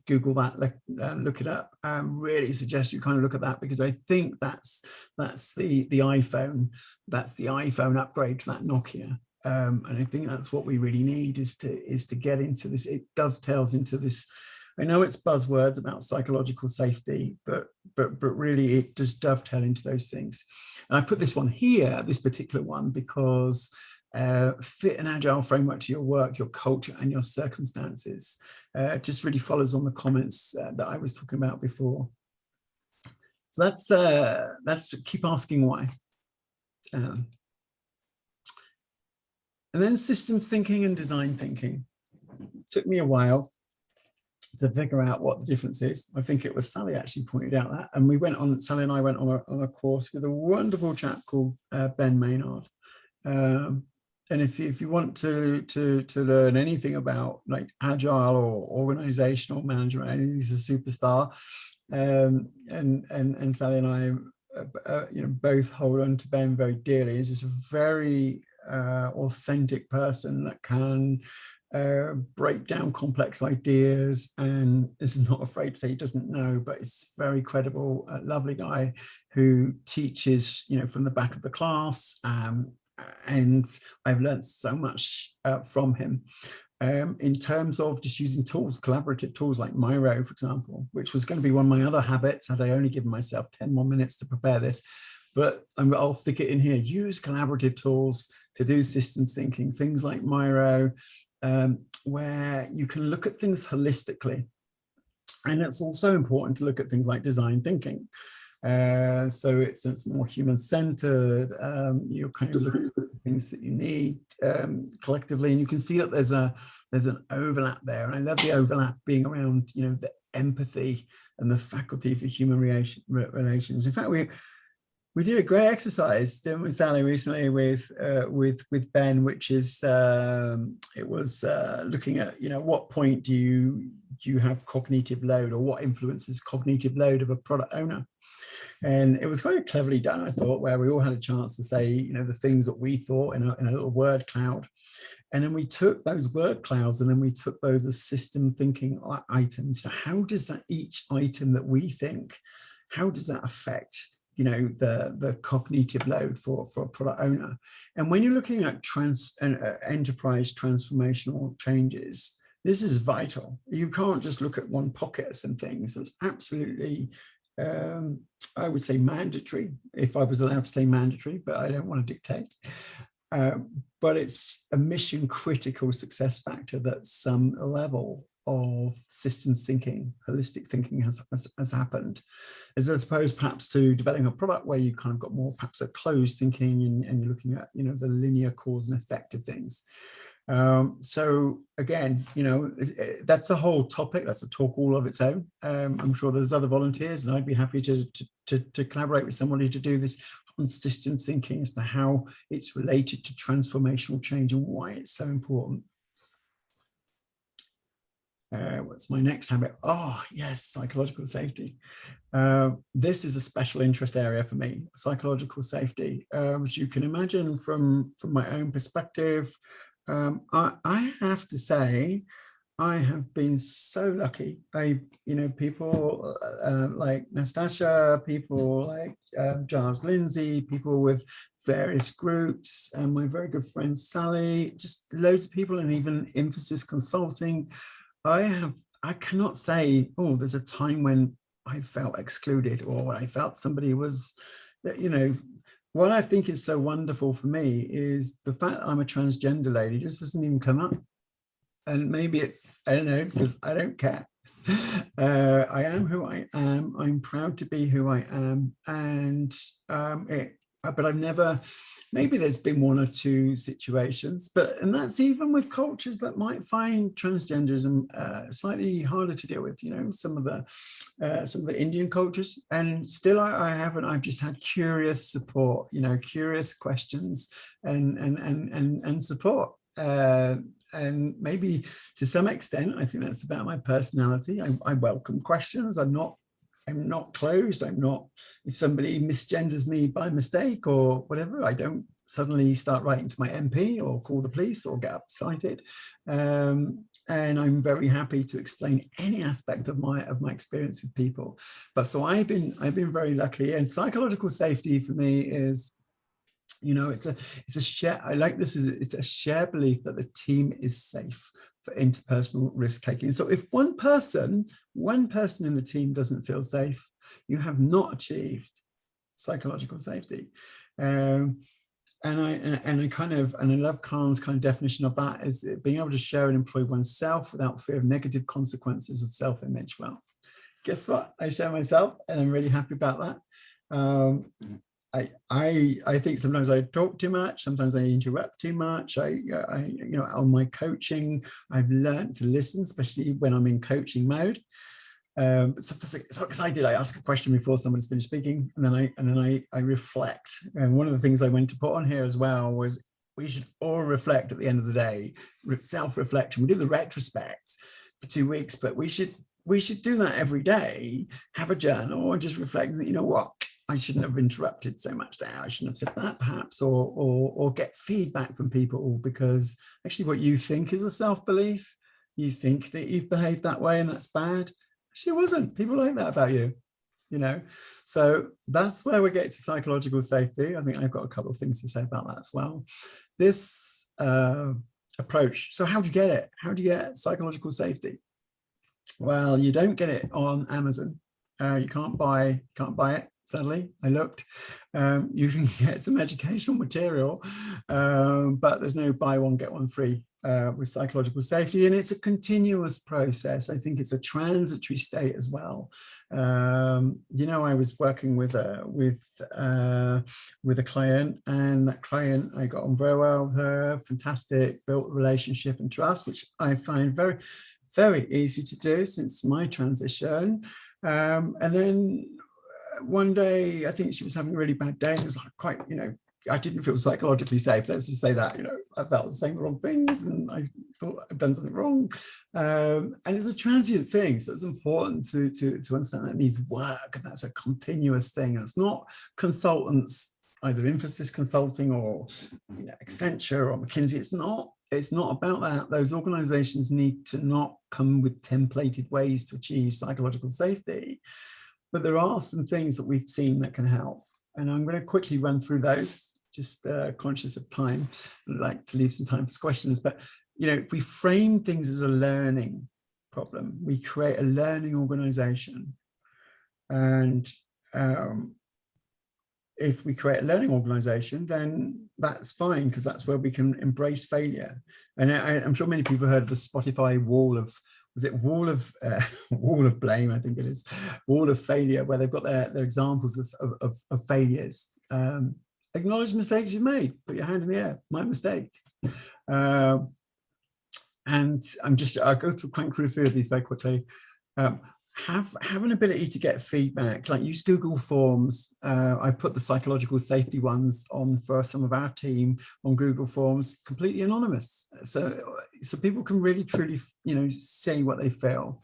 Google that, look it up. I really suggest you kind of look at that, because I think that's the iPhone. That's the iPhone upgrade to that Nokia. And I think that's what we really need is to get into this. It dovetails into this. I know it's buzzwords about psychological safety, but really it does dovetail into those things. And I put this one here, this particular one, because fit an agile framework to your work, your culture, and your circumstances. Just really follows on the comments that I was talking about before. So that's keep asking why. And then systems thinking and design thinking. It took me a while to figure out what the difference is. I think it was Sally actually pointed out that. And Sally and I went on a course with a wonderful chap called Ben Maynard. And if you want to learn anything about like agile or organizational management, he's a superstar. And Sally and I, both hold on to Ben very dearly. He's just a very authentic person that can break down complex ideas and is not afraid to say he doesn't know, but it's very credible, lovely guy who teaches, from the back of the class. And I've learned so much from him in terms of just using tools, collaborative tools like Miro, for example, which was going to be one of my other habits had I only given myself 10 more minutes to prepare this. But I'll stick it in here. Use collaborative tools to do systems thinking, things like Miro, where you can look at things holistically. And it's also important to look at things like design thinking. So it's more human-centered. You're kind of looking at things that you need collectively, and you can see that there's an overlap there. And I love the overlap being around, the empathy and the faculty for human relations. In fact, we did a great exercise, didn't we, Sally, recently with Ben, which is it was looking at what point do you have cognitive load, or what influences cognitive load of a product owner. And it was very cleverly done, I thought, where we all had a chance to say the things that we thought in a little word cloud. And then we took those word clouds and then we took those as system thinking items. So how does that, each item that we think, how does that affect the cognitive load for a product owner? And when you're looking at enterprise transformational changes, this is vital. You can't just look at one pocket of some things. It's absolutely, I would say, mandatory, if I was allowed to say mandatory, but I don't want to dictate. But it's a mission critical success factor that some level of systems thinking, holistic thinking has happened, as opposed perhaps to developing a product where you kind of got more perhaps a closed thinking, and you're looking at, you know, the linear cause and effect of things. So again, you know, that's a whole topic. That's a talk all of its own. I'm sure there's other volunteers, and I'd be happy to collaborate with somebody to do this on systems thinking as to how it's related to transformational change and why it's so important. What's my next habit? Oh, yes, psychological safety. This is a special interest area for me, psychological safety. As you can imagine from my own perspective, I have to say, I have been so lucky. You know, people like Nastasha, people like Giles Lindsay, people with various groups, and my very good friend Sally, just loads of people, and even Emphasis Consulting. I cannot say, oh, there's a time when I felt excluded, or I felt somebody was, you know. What I think is so wonderful for me is the fact that I'm a transgender lady just doesn't even come up. And maybe it's, I don't know, because I don't care. I am who I am. I'm proud to be who I am. And but I've never, maybe there's been one or two situations, and that's even with cultures that might find transgenderism slightly harder to deal with, you know, some of the Indian cultures. And still I haven't, I've just had curious support, you know, curious questions and support. And maybe to some extent, I think that's about my personality. I welcome questions. I'm not closed. I'm not, if somebody misgenders me by mistake or whatever, I don't suddenly start writing to my MP or call the police or get excited. And I'm very happy to explain any aspect of my experience with people. But so I've been very lucky. And psychological safety for me is, you know, it's a share. I like this, it's a shared belief that the team is safe for interpersonal risk taking. So if one person in the team doesn't feel safe, you have not achieved psychological safety. And I love Khan's kind of definition of that, is being able to share and employ oneself without fear of negative consequences of self-image. Well, guess what? I share myself, and I'm really happy about that. I think sometimes I talk too much, sometimes I interrupt too much. You know, on my coaching, I've learned to listen, especially when I'm in coaching mode. So excited, I ask a question before someone's finished speaking, and then I reflect. And one of the things I went to put on here as well was, we should all reflect at the end of the day, self-reflection. We do the retrospect for 2 weeks, but we should do that every day. Have a journal and just reflect that, you know what, I shouldn't have interrupted so much there. I shouldn't have said that, perhaps, or get feedback from people, because actually what you think is a self-belief, you think that you've behaved that way and that's bad. Actually, it wasn't. People like that about you, you know. So that's where we get to psychological safety. I think I've got a couple of things to say about that as well. This approach. So how do you get it? How do you get psychological safety? Well, you don't get it on Amazon. You can't buy it. Sadly, I looked. You can get some educational material, but there's no buy one, get one free with psychological safety. And it's a continuous process. I think it's a transitory state as well. You know, I was working with a client, and that client, I got on very well with her, fantastic, built a relationship and trust, which I find very, very easy to do since my transition. And then one day, I think she was having a really bad day. It was like quite, you know, I didn't feel psychologically safe. Let's just say that, you know, I felt saying the wrong things, and I thought I'd done something wrong. And it's a transient thing. So it's important to understand that it needs work, and that's a continuous thing. It's not consultants, either Emphasis Consulting or, you know, Accenture or McKinsey. It's not about that. Those organizations need to not come with templated ways to achieve psychological safety. But there are some things that we've seen that can help. And I'm going to quickly run through those, just conscious of time. I'd like to leave some time for questions. But, you know, if we frame things as a learning problem, we create a learning organization. And if we create a learning organization, then that's fine, because that's where we can embrace failure. And I'm sure many people heard of the Spotify wall of was it wall of blame, I think it is, wall of failure, where they've got their examples of failures. Acknowledge mistakes you've made, put your hand in the air, my mistake. And I'll go crank through a few of these very quickly. Have an ability to get feedback, like use Google Forms. I put the psychological safety ones on for some of our team on Google Forms, completely anonymous. So people can really, truly, say what they feel.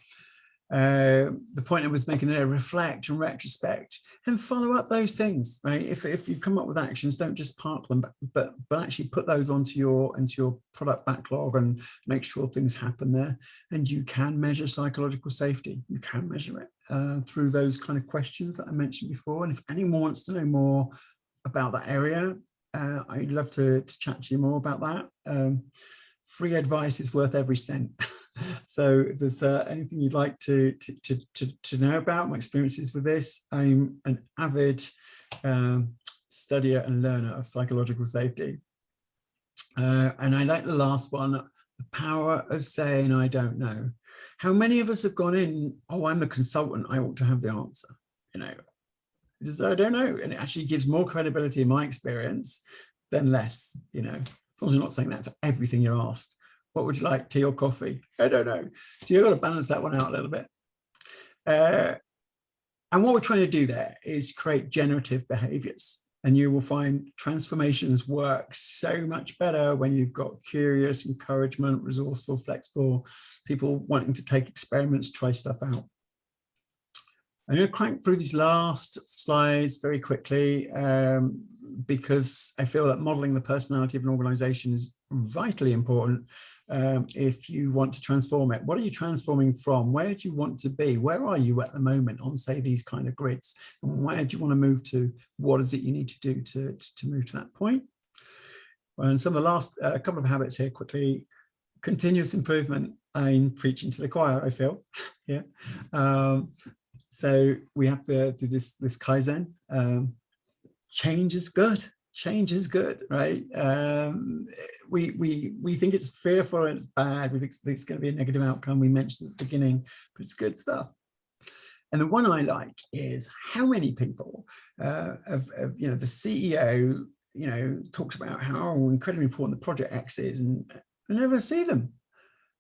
The point I was making there, reflect and retrospect and follow up those things, right? If you've come up with actions, don't just park them, but actually put those onto your product backlog and make sure things happen there. And you can measure psychological safety. You can measure it through those kind of questions that I mentioned before. And if anyone wants to know more about that area, I'd love to chat to you more about that. Free advice is worth every cent. So if there's anything you'd like to know about my experiences with this, I'm an avid studier and learner of psychological safety. And I like the last one, the power of saying, I don't know. How many of us have gone in, oh, I'm a consultant, I ought to have the answer, just, I don't know. And it actually gives more credibility in my experience than less, as long as you're not saying that to everything you're asked. What would you like, tea or coffee? I don't know. So you've got to balance that one out a little bit. And what we're trying to do there is create generative behaviors. And you will find transformations work so much better when you've got curious, encouragement, resourceful, flexible, people wanting to take experiments, try stuff out. I'm going to crank through these last slides very quickly because I feel that modeling the personality of an organization is vitally important if you want to transform it. What are you transforming from? Where do you want to be? Where are you at the moment on, say, these kind of grids? And where do you want to move to? What is it you need to do to move to that point? And some of the last couple of habits here quickly. Continuous improvement. I'm preaching to the choir, I feel. Yeah. So we have to do this Kaizen. Change is good. Change is good, right? We think it's fearful and it's bad. We think it's going to be a negative outcome. We mentioned at the beginning, but it's good stuff. And the one I like is how many people the CEO, talks about how incredibly important the project X is, and I never see them.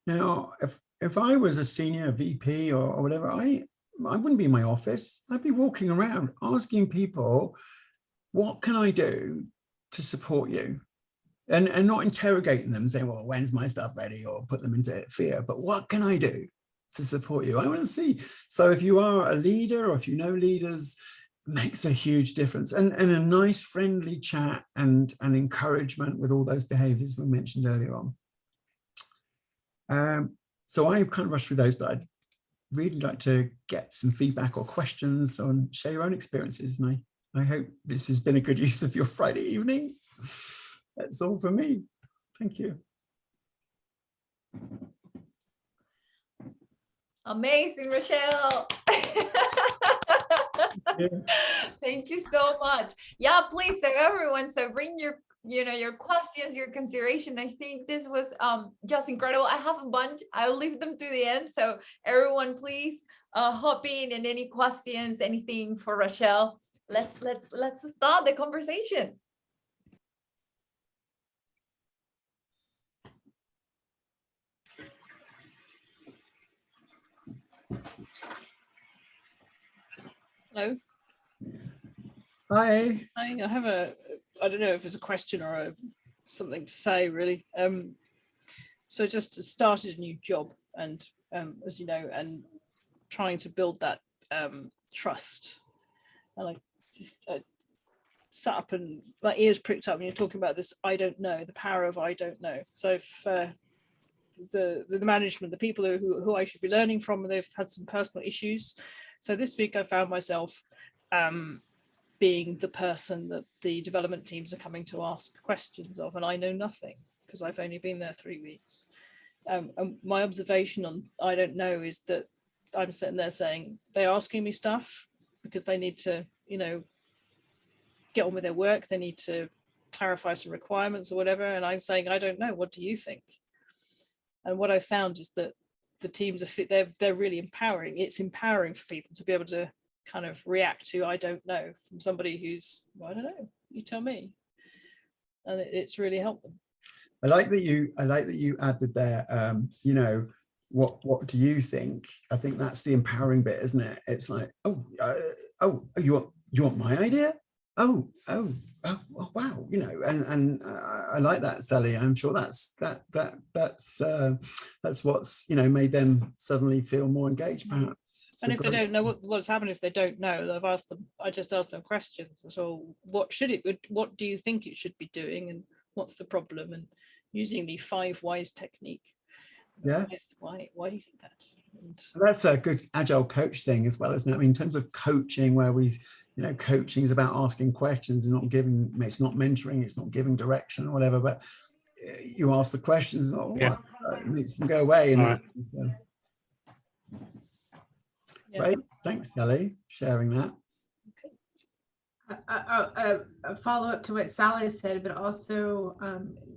Now, if I was a senior VP or whatever, I wouldn't be in my office. I'd be walking around asking people, what can I do to support you? And not interrogating them, saying, well, when's my stuff ready, or put them into fear, but what can I do to support you? I want to see. So if you are a leader or if you know leaders, it makes a huge difference. And a nice friendly chat and encouragement with all those behaviors we mentioned earlier on. So I kind of rushed through those, but I'd really like to get some feedback or questions on, share your own experiences. And I hope this has been a good use of your Friday evening. That's all for me. Thank you. Amazing, Rachelle. Yeah. Thank you so much. Yeah, please, so everyone, so bring your your questions, your consideration. I think this was just incredible. I have a bunch. I'll leave them to the end. So everyone, please hop in, and any questions, anything for Rachelle. Let's start the conversation. Hello. Hi. I have I don't know if it's a question or something to say, really. So just started a new job, and as you know, and trying to build that trust. And I just sat up and my ears pricked up when you're talking about this, I don't know, the power of I don't know. So if the management, the people who I should be learning from, they've had some personal issues. So this week I found myself being the person that the development teams are coming to ask questions of, and I know nothing because I've only been there 3 weeks. And my observation on I don't know is that I'm sitting there saying they're asking me stuff because they need to, get on with their work. They need to clarify some requirements or whatever. And I'm saying, I don't know. What do you think? And what I found is that the teams are fit, they're really empowering. It's empowering for people to be able to kind of react to I don't know from somebody who's, well, I don't know, you tell me, and it's really helped them. I like that you added there, you know, what do you think? I think that's the empowering bit, isn't it? It's like, oh, you want my idea? Oh, wow, you know, and I like that, Sally. I'm sure that's what's, you know, made them suddenly feel more engaged, perhaps. And if they don't know what's happened, if they don't know, I just asked them questions. So what do you think it should be doing, and what's the problem? And using the 5 whys technique. Yeah. Why do you think that? And that's a good agile coach thing as well, isn't it? I mean, in terms of coaching, where you know, coaching is about asking questions and not giving, it's not mentoring, it's not giving direction or whatever, but you ask the questions, it makes them go away. And so. yeah. Great, thanks, Kelly, sharing that. A follow-up to what Sally said, but also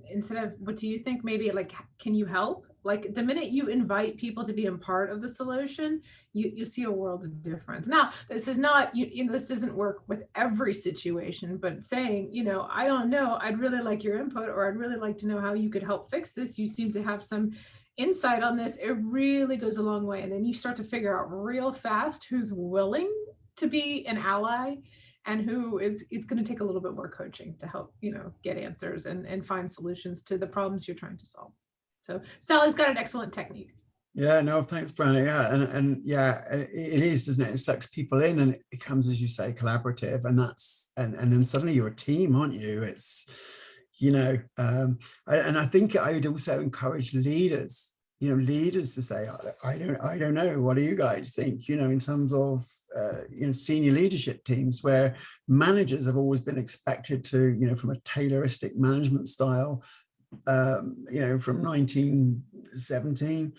instead of what do you think, maybe like, can you help? Like the minute you invite people to be a part of the solution, you see a world of difference. Now, this is not, you know, this doesn't work with every situation, but saying, you know, I don't know, I'd really like your input, or I'd really like to know how you could help fix this. You seem to have some insight on this. It really goes a long way. And then you start to figure out real fast who's willing to be an ally and who is, it's going to take a little bit more coaching to help, you know, get answers and find solutions to the problems you're trying to solve. So Sally's got an excellent technique. Yeah, no, thanks, Brian. Yeah, and yeah, it is, doesn't it? It sucks people in, and it becomes, as you say, collaborative, and that's and then suddenly you're a team, aren't you? It's, you know, and I think I would also encourage leaders, you know, leaders to say, I don't know, what do you guys think? You know, in terms of you know, senior leadership teams where managers have always been expected to, you know, from a Tayloristic management style, you know, from 1917,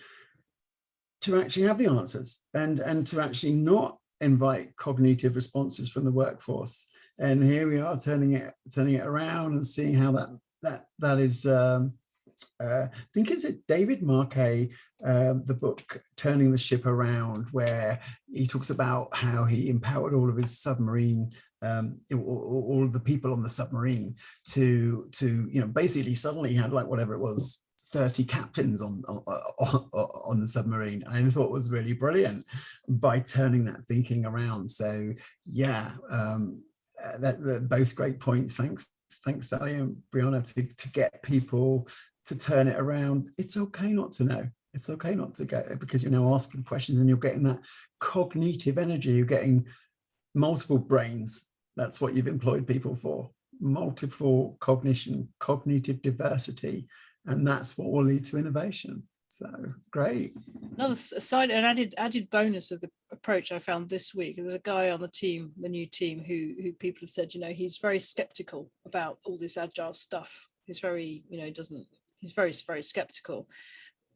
to actually have the answers and to actually not invite cognitive responses from the workforce. And here we are turning it around and seeing how that is. I think is it David Marquet, the book Turning the Ship Around, where he talks about how he empowered all of his submarine, all of the people on the submarine to you know, basically suddenly had like whatever it was, 30 captains on the submarine. I thought it was really brilliant by turning that thinking around. So yeah, that both great points. Thanks Sally and Brianna, to get people to turn it around. It's okay not to know. It's okay not to get it, because you're now asking questions and you're getting that cognitive energy. You're getting multiple brains. That's what you've employed people for. Multiple cognition, cognitive diversity. And that's what will lead to innovation. So great. Another side, an added bonus of the approach I found this week. There's a guy on the team, the new team, who people have said, you know, he's very skeptical about all this agile stuff. He's very, you know, he's very, very skeptical.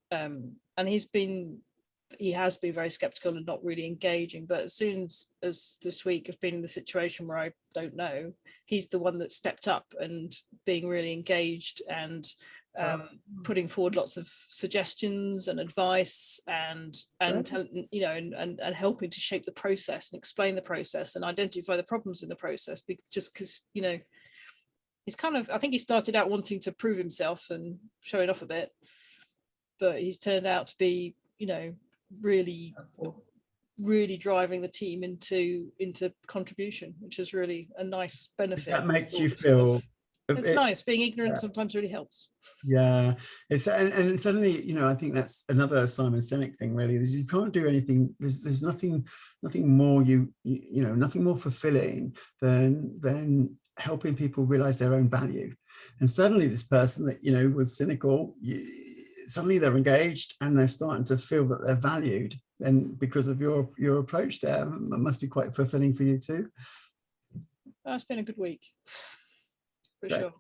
And he has been very skeptical and not really engaging. But as soon as this week I've been in the situation where I don't know, he's the one that stepped up and being really engaged and putting forward lots of suggestions and advice and you know, and helping to shape the process and explain the process and identify the problems in the process. Just because, you know, he's kind of, I think he started out wanting to prove himself and showing off a bit, but he's turned out to be, you know, really driving the team into contribution, which is really a nice benefit. That makes you feel it's nice. Being ignorant sometimes really helps. Yeah, it's and suddenly, you know, I think that's another Simon Sinek thing, really, is you can't do anything. There's nothing more you know, nothing more fulfilling than helping people realize their own value. And suddenly this person that, you know, was cynical, suddenly they're engaged and they're starting to feel that they're valued. And because of your approach there, that must be quite fulfilling for you too. It's been a good week. For Great. sure.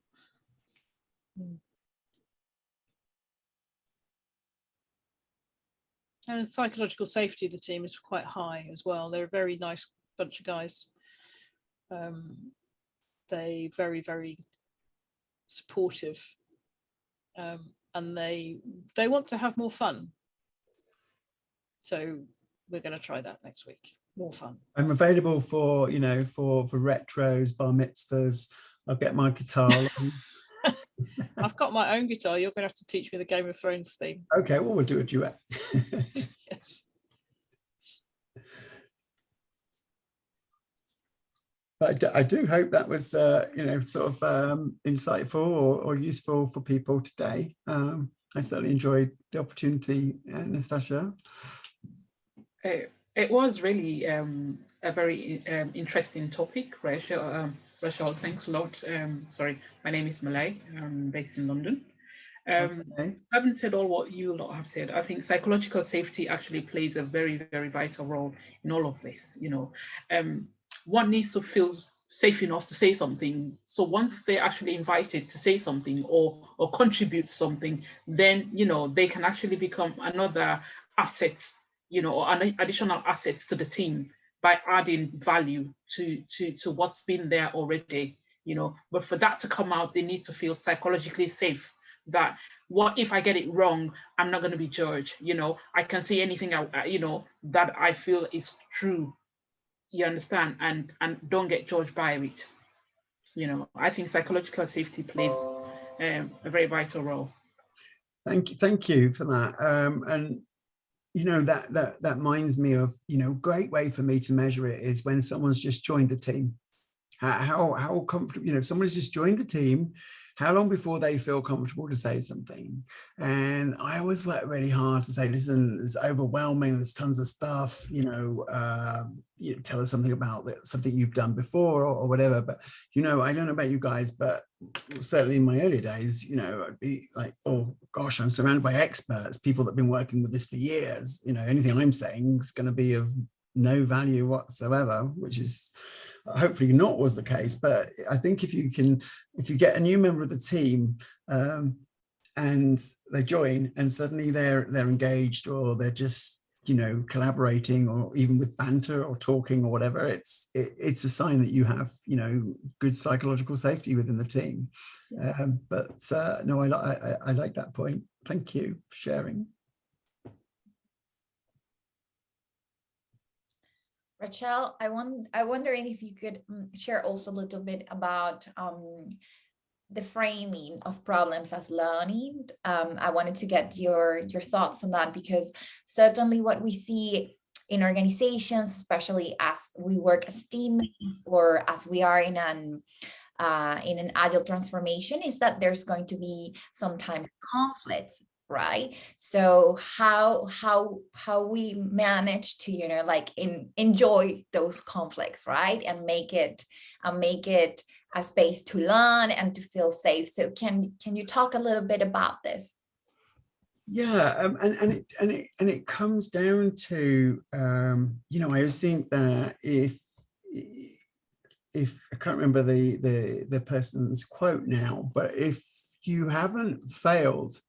And the psychological safety of the team is quite high as well. They're a very nice bunch of guys. They very, very supportive, and they want to have more fun. So we're going to try that next week. More fun. I'm available for, you know, for retros, bar mitzvahs. I'll get my guitar. I've got my own guitar. You're going to have to teach me the Game of Thrones theme. Okay, well, we'll do a duet. Yes. But I do hope that was, you know, sort of insightful or useful for people today. I certainly enjoyed the opportunity, Natasha. It was really a very interesting topic, Rachelle. Rachelle, thanks a lot. Sorry, my name is Malay. I'm based in London. Okay. Having said all what you lot have said, I think psychological safety actually plays a very, very vital role in all of this. You know, one needs to feel safe enough to say something. So once they're actually invited to say something or contribute something, then, you know, they can actually become another assets, you know, or additional assets to the team by adding value to what's been there already, you know. But for that to come out, they need to feel psychologically safe that what if I get it wrong, I'm not going to be judged. You know, I can say anything, you know, that I feel is true. You understand, and don't get judged by it. You know, I think psychological safety plays a very vital role. Thank you for that. And you know, that reminds me of, you know, great way for me to measure it is when someone's just joined the team. How comfortable, you know, if someone's just joined the team, how long before they feel comfortable to say something? And I always work really hard to say, listen, it's overwhelming, there's tons of stuff, you know, tell us something about something you've done before or whatever. But, you know, I don't know about you guys, but certainly in my earlier days, you know, I'd be like, oh gosh, I'm surrounded by experts, people that have been working with this for years. You know, anything I'm saying is going to be of no value whatsoever, which is hopefully not was the case. But I think if you get a new member of the team and they join and suddenly they're engaged, or they're just, you know, collaborating, or even with banter or talking or whatever, it's a sign that you have, you know, good psychological safety within the team. No, I like that point. Thank you for sharing. Rachelle, I'm wondering if you could share also a little bit about the framing of problems as learning. I wanted to get your thoughts on that, because certainly what we see in organizations, especially as we work as teammates or as we are in an agile transformation, is that there's going to be sometimes conflicts, right? So how we manage to, you know, like enjoy those conflicts, right, and make it a space to learn and to feel safe. So can you talk a little bit about this? Yeah, and it comes down to you know, I always think that if I can't remember the person's quote now, but if you haven't failed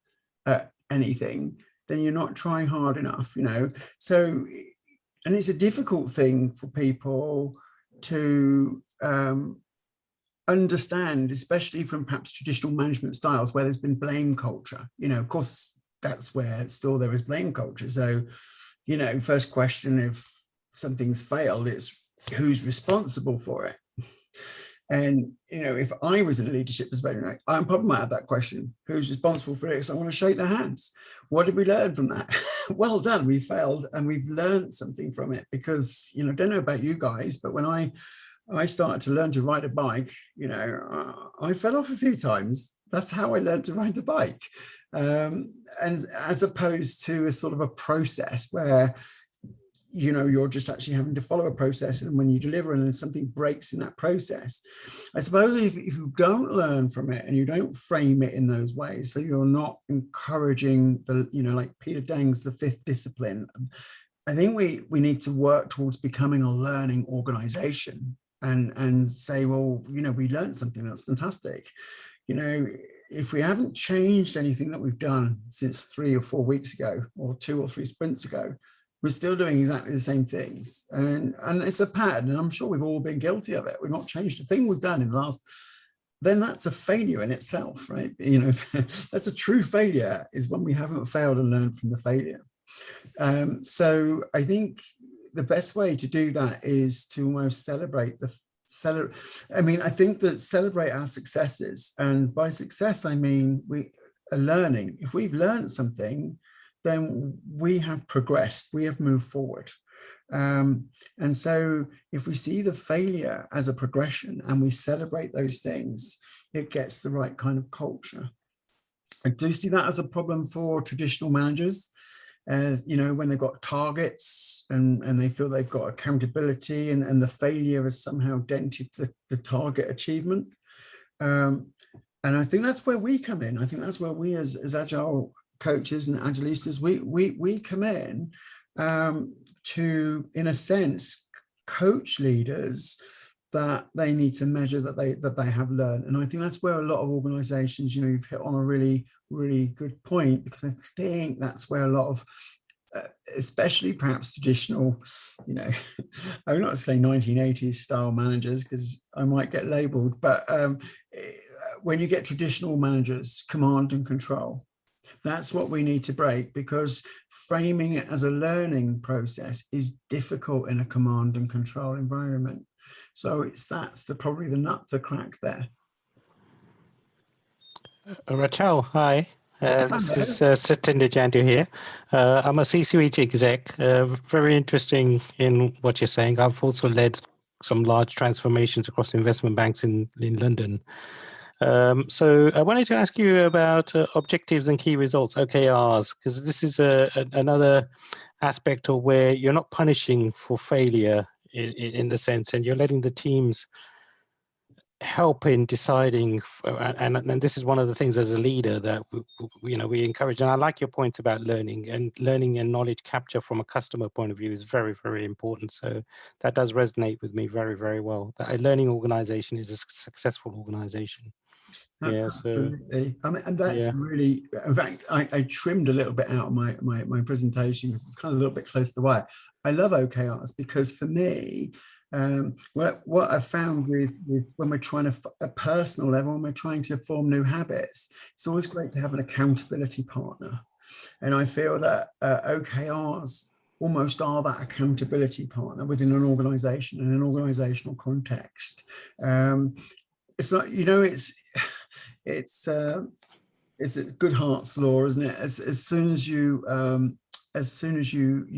at anything, then you're not trying hard enough, you know. So, and it's a difficult thing for people to understand, especially from perhaps traditional management styles where there's been blame culture. You know, of course, that's where still there is blame culture. So, you know, first question, if something's failed, it's who's responsible for it. And, you know, if I was in a leadership perspective, I probably might have that question, who's responsible for it? So I want to shake their hands. What did we learn from that? Well done, we failed and we've learned something from it. Because, you know, I don't know about you guys, but when I started to learn to ride a bike, you know, I fell off a few times. That's how I learned to ride the bike. And as opposed to a sort of a process where, you know, you're just actually having to follow a process, and when you deliver and then something breaks in that process, I suppose if you don't learn from it and you don't frame it in those ways, so you're not encouraging the, you know, like Peter Dang's the fifth discipline, I think we need to work towards becoming a learning organization and say, well, you know, we learned something, that's fantastic. You know, if we haven't changed anything that we've done since 3 or 4 weeks ago, or 2 or 3 sprints ago, we're still doing exactly the same things. And it's a pattern, and I'm sure we've all been guilty of it. We've not changed a thing we've done in the last, then that's a failure in itself, right? You know, that's a true failure, is when we haven't failed and learned from the failure. So I think the best way to do that is to almost celebrate I think that celebrate our successes, and by success I mean we are learning. If we've learned something, then we have progressed, we have moved forward. And so if we see the failure as a progression and we celebrate those things, it gets the right kind of culture. I do see that as a problem for traditional managers, as you know, when they've got targets and they feel they've got accountability, and the failure has somehow dented the target achievement. And I think that's where we come in. I think that's where we as Agile coaches and Agilistas, we come in to, in a sense, coach leaders that they need to measure that they have learned. And I think that's where a lot of organizations, you know, you've hit on a really, really good point, because I think that's where a lot of, especially perhaps traditional, you know, I would not say 1980s style managers, because I might get labeled, but when you get traditional managers, command and control, that's what we need to break, because framing it as a learning process is difficult in a command and control environment. So that's probably the nut to crack there. Rachelle, hi. This is Satinder Jandu here. I'm a C-suite exec. Very interesting in what you're saying. I've also led some large transformations across investment banks in London. So I wanted to ask you about objectives and key results, OKRs, because this is another aspect of where you're not punishing for failure in the sense, and you're letting the teams help in deciding, and this is one of the things as a leader that we encourage. And I like your points about learning and knowledge capture from a customer point of view is very, very important. So that does resonate with me very, very well. That a learning organization is a successful organization. Yeah, absolutely. I mean, and that's really, in fact, I trimmed a little bit out of my presentation because it's kind of a little bit close to the wire. I love OKRs because for me, what I've found with when we're trying to, at a personal level, when we're trying to form new habits, it's always great to have an accountability partner. And I feel that OKRs almost are that accountability partner within an organization, in an organizational context. It's not, you know, it's a Goodhart's law, isn't it? As soon as you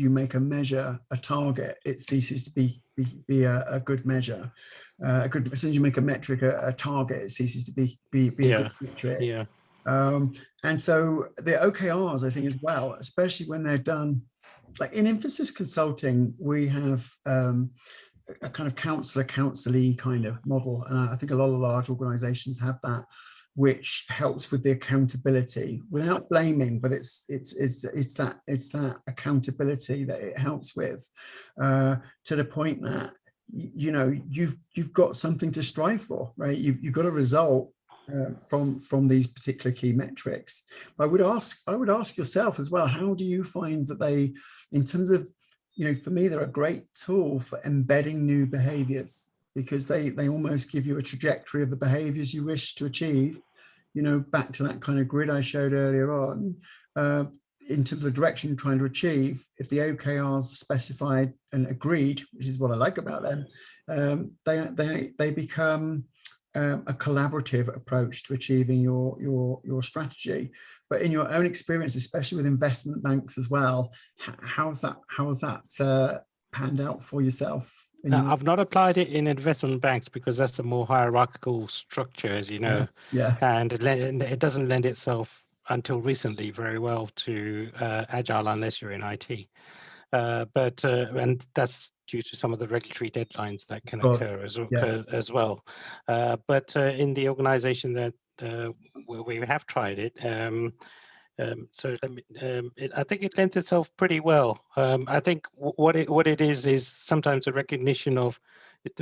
make a measure a target, it ceases to be a good measure. As soon as you make a metric a target, it ceases to be a good metric. Yeah. And so the OKRs, I think, as well, especially when they're done, like in Emphasis Consulting, we have a kind of counselee kind of model, and I think a lot of large organizations have that, which helps with the accountability without blaming, but it's that accountability that it helps with, to the point that you know you've got something to strive for, right? You've got a result from these particular key metrics. I would ask yourself as well, how do you find that they, in terms of, you know, for me, they're a great tool for embedding new behaviors, because they almost give you a trajectory of the behaviors you wish to achieve, you know, back to that kind of grid I showed earlier on, in terms of direction you're trying to achieve. If the OKRs specified and agreed, which is what I like about them, they become a collaborative approach to achieving your strategy. But in your own experience, especially with investment banks as well, how's that panned out for yourself? I've not applied it in investment banks because that's a more hierarchical structure, as you know. Yeah. And it doesn't lend itself until recently very well to Agile unless you're in IT. And that's due to some of the regulatory deadlines that can occur as well. But in the organization that where we have tried it, I think it lends itself pretty well. I think what it is sometimes a recognition of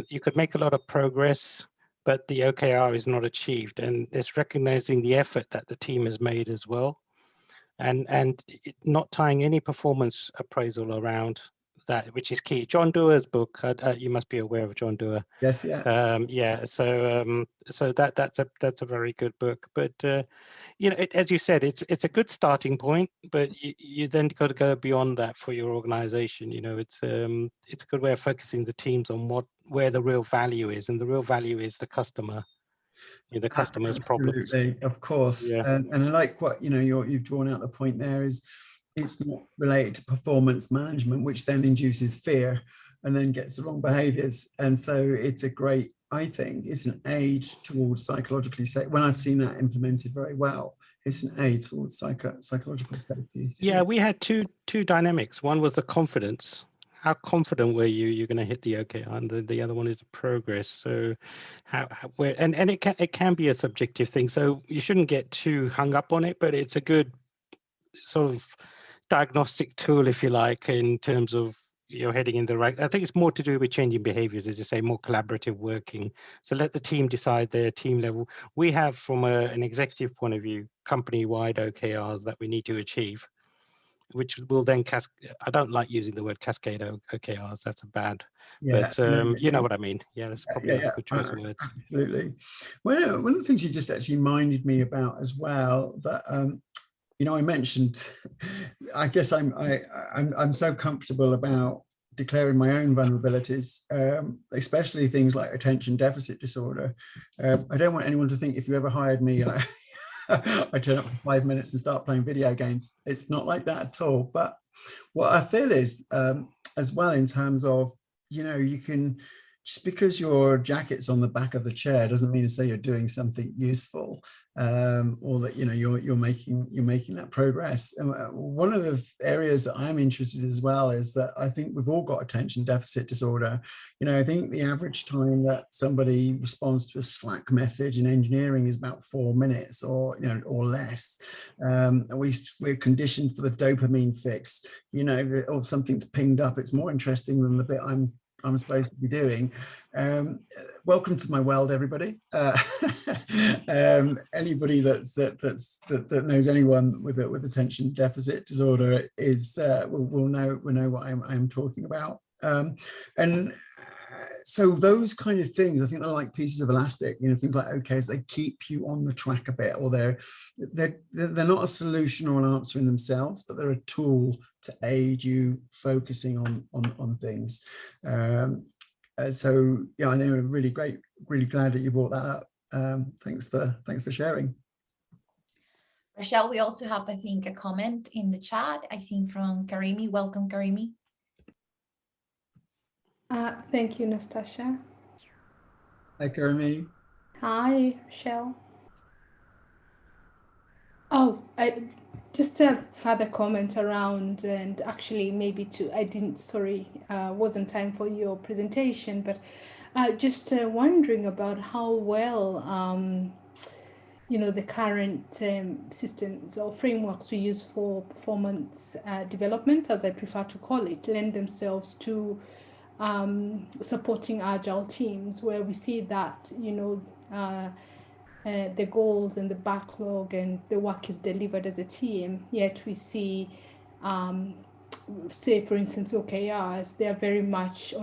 you could make a lot of progress, but the OKR is not achieved, and it's recognizing the effort that the team has made as well, and not tying any performance appraisal around that, which is key. John Doerr's book, you must be aware of John Doerr. Yes, yeah. Yeah, so that's a very good book. But you know, as you said, it's a good starting point, but you then got to go beyond that for your organization. You know, it's a good way of focusing the teams on where the real value is, and the real value is the customer, the customer's problems. Absolutely, of course. Yeah. And I like what, you know, you've drawn out the point there is it's not related to performance management, which then induces fear and then gets the wrong behaviors. And so it's a great, I think, it's an aid towards psychologically safe. When I've seen that implemented very well, it's an aid towards psychological safety. Yeah, we had two dynamics. One was the confidence. How confident were you're going to hit the OKR, and the other one is the progress. So where and it can be a subjective thing. So you shouldn't get too hung up on it, but it's a good sort of diagnostic tool, if you like, in terms of you're heading in the right. I think it's more to do with changing behaviors, as you say, more collaborative working. So let the team decide their team level. We have, from an executive point of view, company-wide OKRs that we need to achieve, which will then I don't like using the word cascade OKRs. That's a bad, Yeah, but you know what I mean. Yeah, that's probably not a good choice of words. Absolutely. Well, one of the things you just actually minded me about as well, that you know, I mentioned, I guess I'm so comfortable about declaring my own vulnerabilities, especially things like attention deficit disorder. I don't want anyone to think if you ever hired me, I turn up for 5 minutes and start playing video games. It's not like that at all. But what I feel is, as well, in terms of, you know, you can, just because your jacket's on the back of the chair doesn't mean to say you're doing something useful, or that, you know, you're making that progress. And one of the areas that I'm interested in as well is that I think we've all got attention deficit disorder. You know, I think the average time that somebody responds to a Slack message in engineering is about 4 minutes, or, you know, or less. We're conditioned for the dopamine fix. You know, or something's pinged up. It's more interesting than the bit I'm supposed to be doing. Welcome to my world, everybody. Anybody that knows anyone with attention deficit disorder is will know what I'm talking about. And so those kind of things, I think they're like pieces of elastic, you know, things like OKs, they keep you on the track a bit, or they're not a solution or an answer in themselves, but they're a tool to aid you focusing on things. So yeah, I know, really great, really glad that you brought that up. Thanks for sharing. Rachelle, we also have, I think, a comment in the chat, I think from Karimi. Welcome, Karimi. Thank you, Nastasha. Hi, Karimi. Hi, Rachelle. Oh, just a further comment around, and actually maybe wasn't time for your presentation, but just wondering about how well, you know, the current systems or frameworks we use for performance development, as I prefer to call it, lend themselves to supporting agile teams, where we see that, you know, the goals and the backlog and the work is delivered as a team, yet we see, say for instance, OKRs, they are very much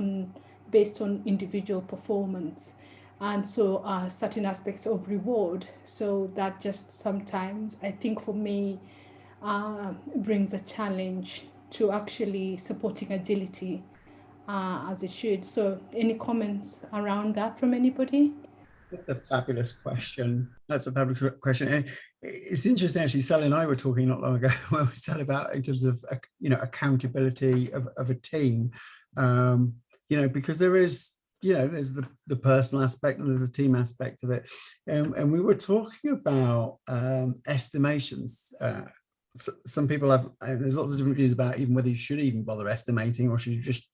based on individual performance, and so certain aspects of reward. So that just sometimes, I think for me, brings a challenge to actually supporting agility as it should. So any comments around that from anybody? That's a fabulous question. That's a fabulous question. It's interesting, actually. Sally and I were talking not long ago when we said about, in terms of, you know, accountability of a team. You know, because there is, you know, there's the personal aspect and there's a team aspect of it. And we were talking about estimations. Some people have, there's lots of different views about even whether you should even bother estimating, or should you just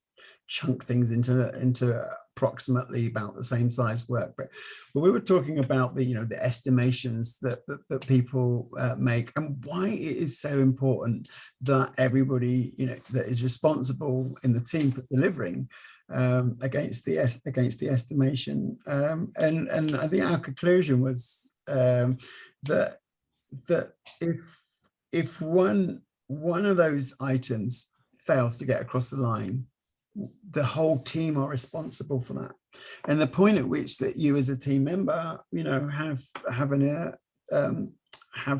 chunk things into approximately about the same size work. But we were talking about the, you know, the estimations that people make, and why it is so important that everybody, you know, that is responsible in the team for delivering against the estimation. And I think our conclusion was that if one of those items fails to get across the line, the whole team are responsible for that. And the point at which that you as a team member, you know, have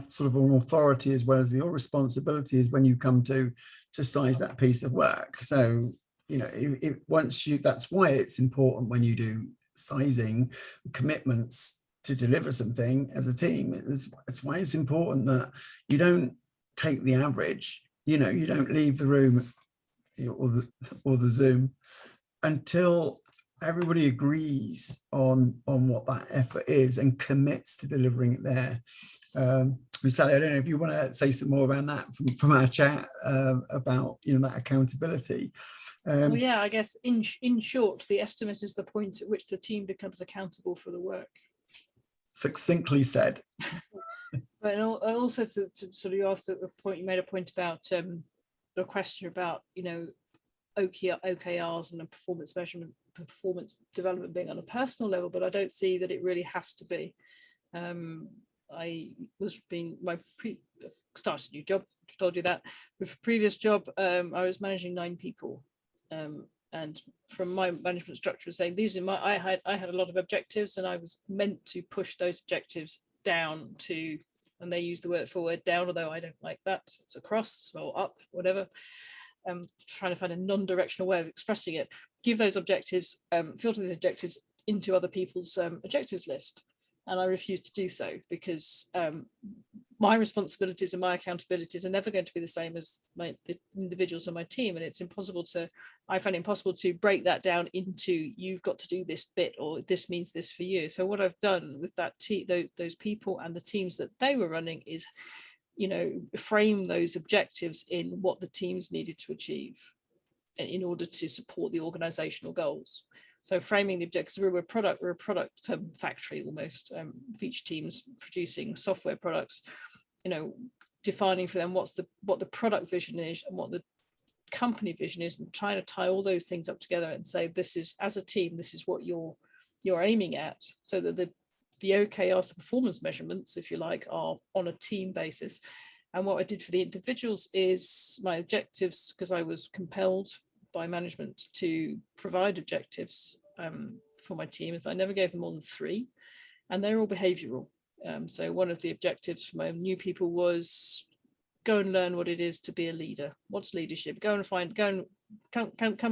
sort of an authority as well as your responsibility is when you come to size that piece of work. So, you know, that's why it's important when you do sizing commitments to deliver something as a team. It's why it's important that you don't take the average, you know, you don't leave the room, you know, or the Zoom until everybody agrees on what that effort is and commits to delivering it there. Sally, I don't know if you want to say some more around that from our chat about, you know, that accountability. Well, yeah, I guess in short, the estimate is the point at which the team becomes accountable for the work. Succinctly said. But also to sort of, you asked a point, you made a point about the question about, you know, OKRs and a performance measurement, performance development being on a personal level, but I don't see that it really has to be. I started a new job, told you that. With a previous job, I was managing 9 people. And from my management structure saying these are I had a lot of objectives, and I was meant to push those objectives down to, and they use the word forward down, although I don't like that, it's across or up, whatever. Trying to find a non-directional way of expressing it. Give those objectives, filter these objectives into other people's objectives list. And I refuse to do so because my responsibilities and my accountabilities are never going to be the same as the individuals on my team. And it's impossible I find it impossible to break that down into, you've got to do this bit, or this means this for you. So what I've done with that those people and the teams that they were running is, you know, frame those objectives in what the teams needed to achieve in order to support the organizational goals. So framing the objectives, we're a product factory almost, for each team's producing software products, you know, defining for them what the product vision is and what the company vision is, and trying to tie all those things up together and say, this is, as a team, this is what you're aiming at, so that the OKRs, the performance measurements, if you like, are on a team basis. And what I did for the individuals is my objectives, because I was compelled by management to provide objectives for my team, is I never gave them more than 3, and they're all behavioral. So one of the objectives for my new people was go and learn what it is to be a leader. What's leadership? Come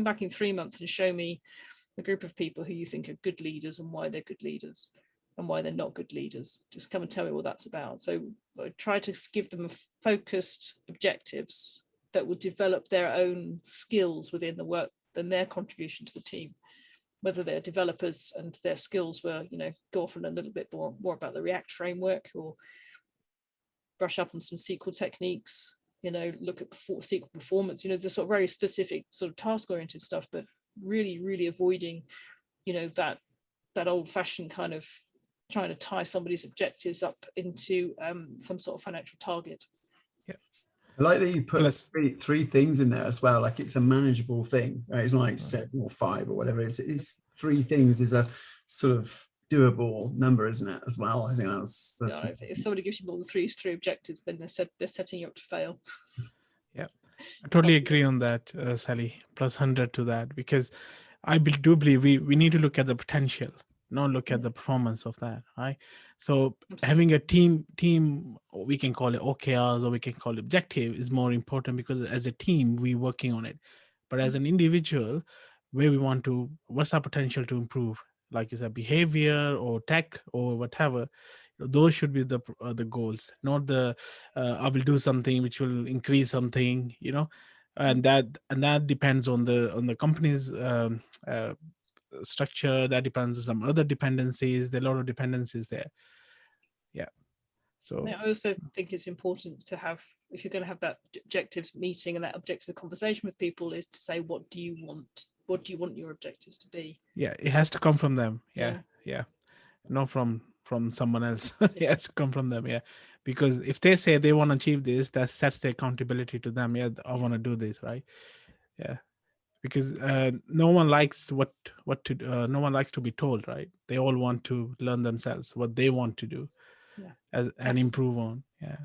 back in 3 months and show me a group of people who you think are good leaders and why they're good leaders and why they're not good leaders. Just come and tell me what that's about. So I try to give them focused objectives that will develop their own skills within the work and their contribution to the team, whether they're developers and their skills were, you know, go off and learn a little bit more about the React framework, or brush up on some SQL techniques, you know, look at SQL performance, you know, the sort of very specific sort of task-oriented stuff, but really, really avoiding, you know, that old-fashioned kind of trying to tie somebody's objectives up into some sort of financial target. I like that you put three things in there as well. Like, it's a manageable thing, right? It's not like 7 or 5 or whatever. It's 3 things is a sort of doable number, isn't it, as well? I think that's yeah, if somebody gives you more than 3 objectives, then they're setting you up to fail. Yeah, I totally agree on that, Sally. Plus 100 to that, because I do believe we need to look at the potential, not look at the performance of that, right? So having a team, we can call it OKRs or we can call it objective, is more important, because as a team we're working on it. But as an individual, what's our potential to improve? Like you said, behavior or tech or whatever. Those should be the goals, not the I will do something which will increase something, you know, and that depends on the company's structure. That depends on some other dependencies. There are a lot of dependencies there. Yeah. So I also think it's important to have, if you're going to have that objectives meeting and that objective conversation with people, is to say, what do you want your objectives to be? Yeah, it has to come from them. Yeah. Not from someone else. It has to come from them. Yeah, because if they say they want to achieve this, that sets the accountability to them. Yeah, I want to do this, right? Yeah, because no one likes no one likes to be told, right? They all want to learn themselves what they want to do, and improve on. Yeah,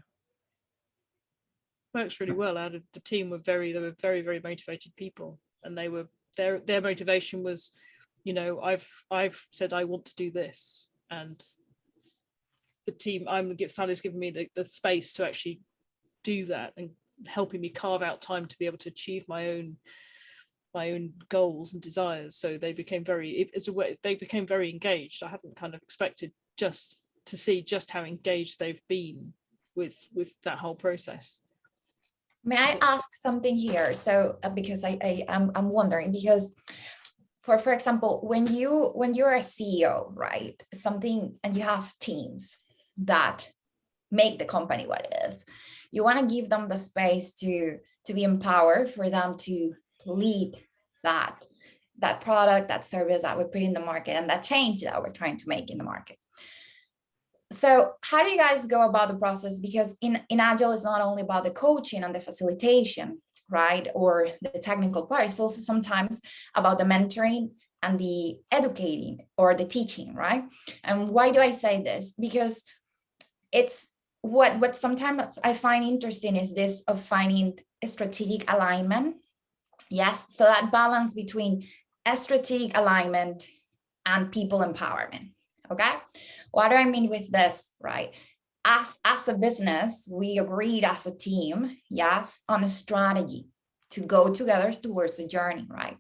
works really well. Out of the team they were very, very motivated people, and they were their motivation was, you know, I've said I want to do this, and the team, Sally's given me the space to actually do that, and helping me carve out time to be able to achieve my own goals and desires. So they became very engaged. I hadn't kind of expected just to see just how engaged they've been with that whole process. May I ask something here? So because I'm wondering, because for example, when you're a CEO, right, something, and you have teams that make the company what it is, you want to give them the space to be empowered, for them to lead that product, that service that we put in the market, and that change that we're trying to make in the market. So how do you guys go about the process? Because in Agile, it's not only about the coaching and the facilitation, right, or the technical part, it's also sometimes about the mentoring and the educating or the teaching, right? And why do I say this? Because it's what sometimes I find interesting is this of finding a strategic alignment. Yes, so that balance between a strategic alignment and people empowerment. Okay, what do I mean with this, right? As a business, we agreed as a team, yes, on a strategy to go together towards a journey, right?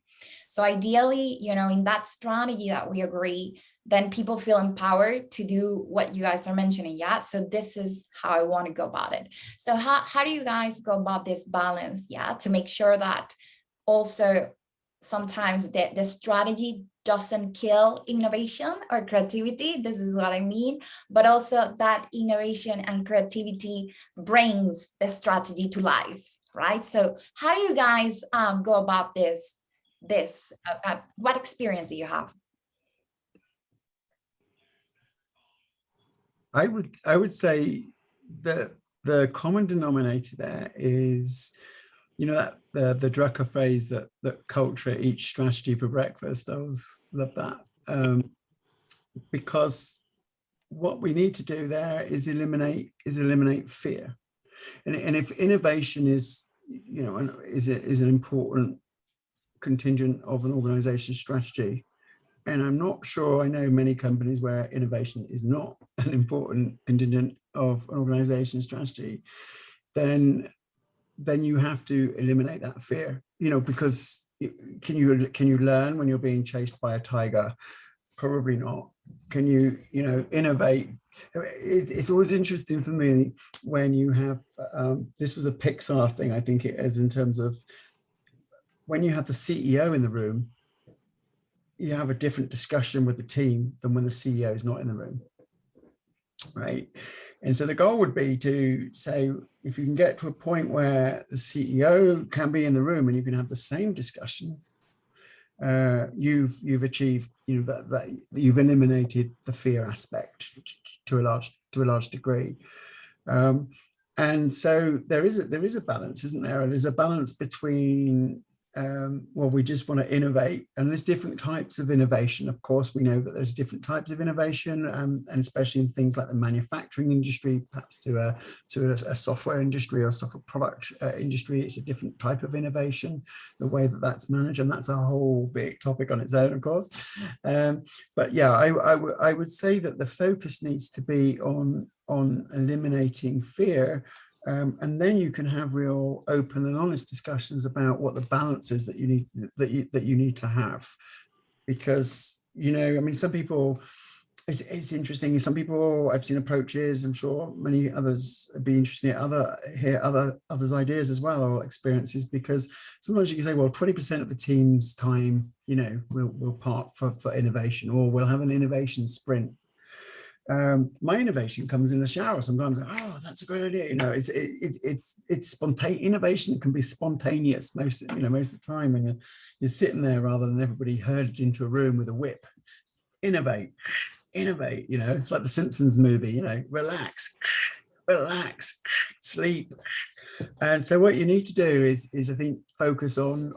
So ideally, you know, in that strategy that we agree, then people feel empowered to do what you guys are mentioning. Yeah, so this is how I want to go about it. So how do you guys go about this balance, yeah, to make sure that also sometimes the strategy doesn't kill innovation or creativity? This is what I mean, but also that innovation and creativity brings the strategy to life, right? So how do you guys go about this? What experience do you have? I would say that the common denominator there is, you know, that the Drucker phrase that culture eats strategy for breakfast. I always love that, because what we need to do there is eliminate fear, and if innovation is, you know, is an important contingent of an organization's strategy, and I'm not sure I know many companies where innovation is not an important contingent of an organization's strategy, then you have to eliminate that fear, you know, because can you learn when you're being chased by a tiger? Probably not. Can you know, innovate? It's always interesting for me when you have, this was a Pixar thing, I think it is, in terms of when you have the CEO in the room, you have a different discussion with the team than when the CEO is not in the room, right? And so the goal would be to say, if you can get to a point where the CEO can be in the room and you can have the same discussion, you've achieved, you know, that you've eliminated the fear aspect to a large degree. And so there is a balance, isn't there? There's a balance between, well, we just want to innovate, and there's different types of innovation. Of course, we know that there's different types of innovation, and especially in things like the manufacturing industry, perhaps to a software industry or software product industry, it's a different type of innovation, the way that that's managed, and that's a whole big topic on its own, of course. But yeah, I would say that the focus needs to be on eliminating fear. And then you can have real open and honest discussions about what the balance is that you need to have, because, you know, I mean, some people, it's interesting. Some people, I've seen approaches, I'm sure many others would be interested in hear others' ideas as well, or experiences, because sometimes you can say, well, 20% of the team's time, you know, we'll part for innovation, or we'll have an innovation sprint. My innovation comes in the shower sometimes. Oh, that's a great idea. You know, it's spontaneous. Innovation can be spontaneous most of the time when you're sitting there, rather than everybody herded into a room with a whip. Innovate. You know, it's like the Simpsons movie. You know, relax, sleep. And so what you need to do is I think focus on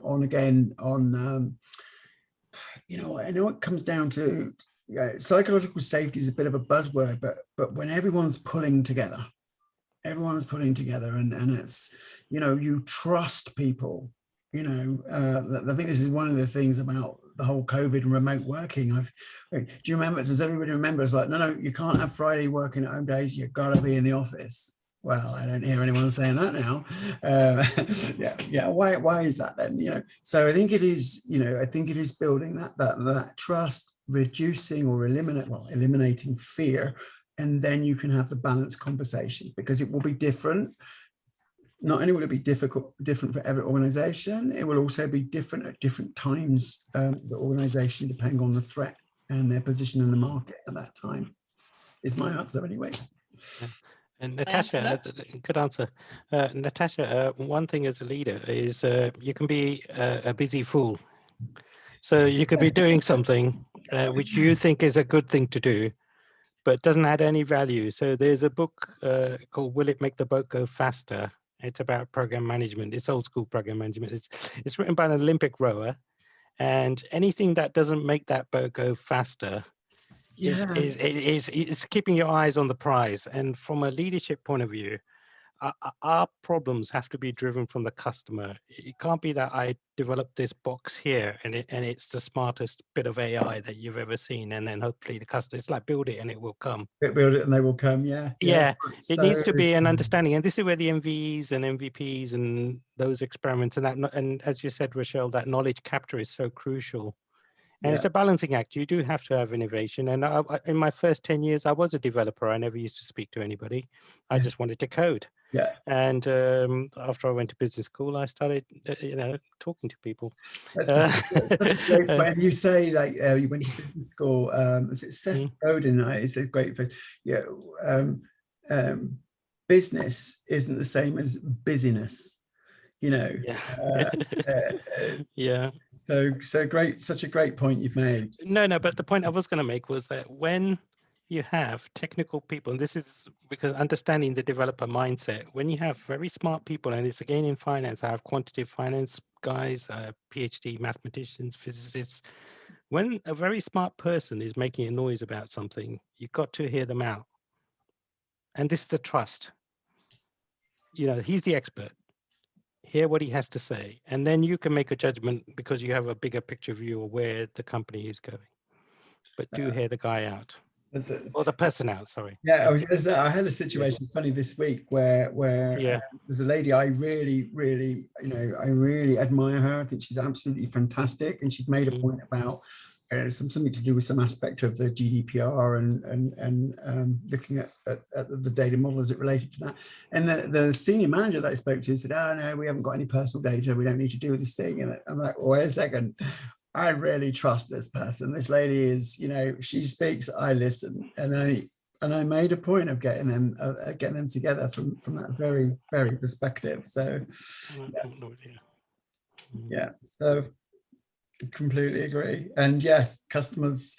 you know, I know it comes down to, yeah, psychological safety is a bit of a buzzword, but when everyone's pulling together, and it's, you know, you trust people You know, I think this is one of the things about the whole COVID and remote working. Do you remember, does everybody remember? It's like, no, you can't have Friday working at home days. You've got to be in the office. Well, I don't hear anyone saying that now. Yeah. Why is that then? You know, so I think it is, you know, I think it is building that trust, reducing or eliminating fear. And then you can have the balanced conversation, because it will be different. Not only will it be different for every organization, it will also be different at different times, the organization, depending on the threat and their position in the market at that time, is my answer anyway. Yeah. And Natasha, good answer. Natasha, one thing as a leader is you can be a busy fool. So you could be doing something which you think is a good thing to do, but doesn't add any value. So there's a book called Will It Make the Boat Go Faster? It's about program management. It's old school program management. It's written by an Olympic rower, and anything that doesn't make that boat go faster is keeping your eyes on the prize. And from a leadership point of view, our problems have to be driven from the customer. It can't be that I developed this box here and it's the smartest bit of AI that you've ever seen, and then hopefully the customer, it's like build it and it will come. Build it and they will come. Yeah. It needs to be an understanding, and this is where the MVs and MVPs and those experiments and as you said, Rachelle, that knowledge capture is so crucial. And it's a balancing act. You do have to have innovation. And in my first 10 years, I was a developer. I never used to speak to anybody. I just wanted to code. Yeah. And after I went to business school, I started, talking to people. That's such a great when you say like you went to business school. It's Seth Godin. It's a great phrase. Yeah. Business isn't the same as busyness. You know. Yeah. So great, such a great point you've made. No, but the point I was going to make was that when you have technical people, and this is because understanding the developer mindset, when you have very smart people, and it's again in finance, I have quantitative finance guys, PhD mathematicians, physicists. When a very smart person is making a noise about something, you've got to hear them out. And this is the trust. You know, he's the expert. Hear what he has to say, and then you can make a judgment because you have a bigger picture view of where the company is going. But do hear the guy out, or the person out. Sorry. Yeah, I had a situation funny this week where there's a lady I really, I really admire her. I think she's absolutely fantastic, and she'd made a point about something to do with some aspect of the GDPR and looking at the data model as it related to that. And the senior manager that I spoke to said, "Oh no, we haven't got any personal data. We don't need to do this thing." And I'm like, "Wait a second. I really trust this person. This lady is, she speaks, I listen." And I made a point of getting them together from that very, very perspective. So yeah. So completely agree. And yes, customers,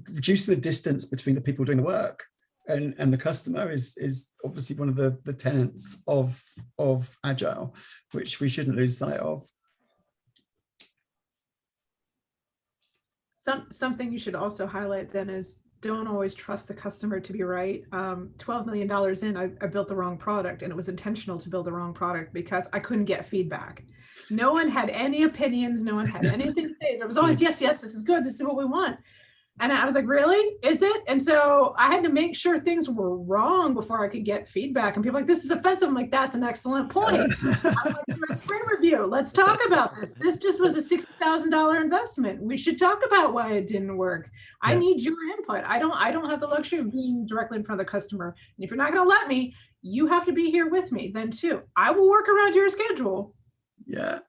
reducing the distance between the people doing the work and the customer is obviously one of the tenets of Agile, which we shouldn't lose sight of. Something you should also highlight then is don't always trust the customer to be right. $12 million in, I built the wrong product, and it was intentional to build the wrong product because I couldn't get feedback. No one had any opinions. No one had anything to say. It was always, yes, this is good. This is what we want. And I was like, really? Is it? And so I had to make sure things were wrong before I could get feedback. And people were like, this is offensive. I'm like, that's an excellent point. I'm like, sprint review. Let's talk about this. This just was a $60,000 investment. We should talk about why it didn't work. Yeah. I need your input. I don't have the luxury of being directly in front of the customer. And if you're not going to let me, you have to be here with me then too. I will work around your schedule. Yeah.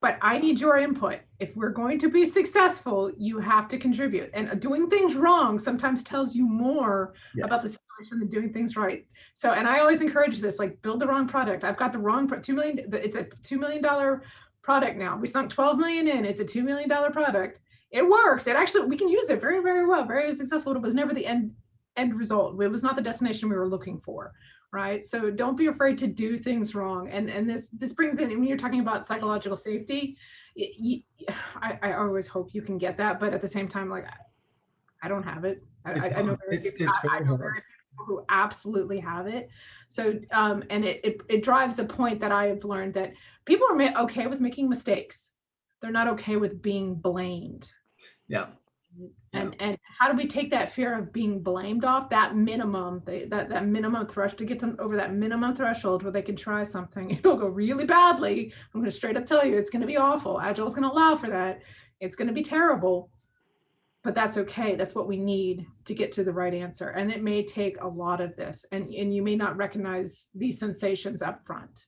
But I need your input. If we're going to be successful, you have to contribute. And doing things wrong sometimes tells you more about the situation than doing things right. So, and I always encourage this, like build the wrong product. I've got the wrong, $2 million, it's a $2 million product now. We sunk 12 million in, it's a $2 million product. It works. It actually, we can use it very, very well, very successful. It was never the end result. It was not the destination we were looking for. Right. So don't be afraid to do things wrong. And this brings in, when you're talking about psychological safety, I always hope you can get that. But at the same time, like, I don't have it. I know very who absolutely have it. So, and it drives a point that I've learned that people are okay with making mistakes. They're not okay with being blamed. Yeah. And how do we take that fear of being blamed off, that minimum, that minimum threshold, to get them over that minimum threshold where they can try something? It'll go really badly. I'm going to straight up tell you, it's going to be awful. Agile is going to allow for that. It's going to be terrible, but that's okay. That's what we need to get to the right answer. And it may take a lot of this, and you may not recognize these sensations up front.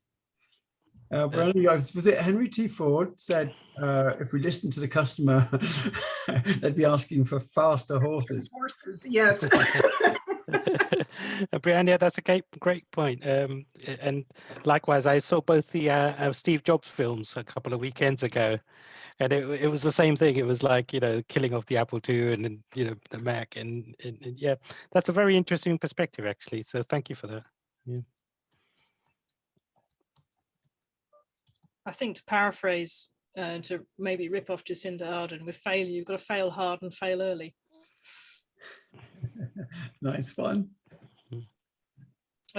Was it Henry T. Ford said, if we listen to the customer, they'd be asking for faster horses. Horses, yes. Brianna, that's a great point. And likewise, I saw both the Steve Jobs films a couple of weekends ago, and it was the same thing. It was like, killing off the Apple II and the Mac, and yeah, that's a very interesting perspective, actually. So thank you for that. Yeah. I think, to paraphrase, to maybe rip off Jacinda Ardern, with failure, you've got to fail hard and fail early. Nice one.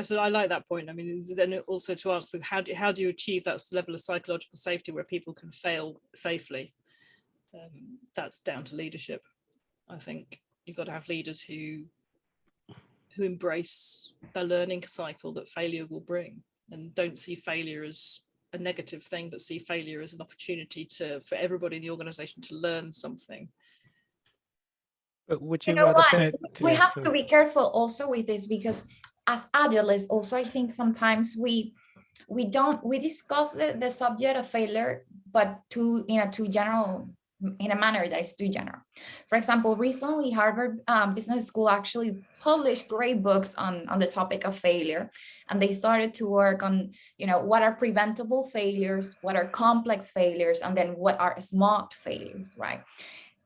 So I like that point. I mean, then also to ask them, how do you achieve that level of psychological safety where people can fail safely? That's down to leadership. I think you've got to have leaders who embrace the learning cycle that failure will bring, and don't see failure as a negative thing, but see failure as an opportunity for everybody in the organization to learn something. But would you know rather what? say We have to be careful also with this, because as Agilists also, I think sometimes we discuss the subject of failure, but in a manner that is too general. For example, recently Harvard Business School actually published great books on the topic of failure, and they started to work on what are preventable failures, what are complex failures, and then what are smart failures, right?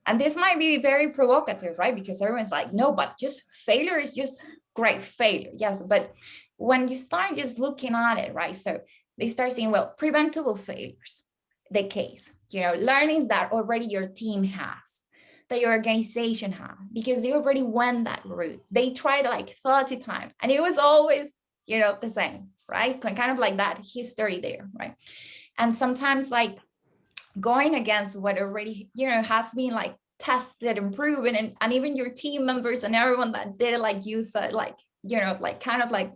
And this might be very provocative, right? Because everyone's like, no, but just failure is just great failure. Yes, but when you start just looking at it, right? So they start saying, well, preventable failures, the case, learnings that already your team has, that your organization has, because they already went that route. They tried like 30 times, and it was always, the same, right? Kind of like that history there, right? And sometimes like going against what already, has been like tested and proven, and even your team members and everyone that did it, like you said, like, like kind of like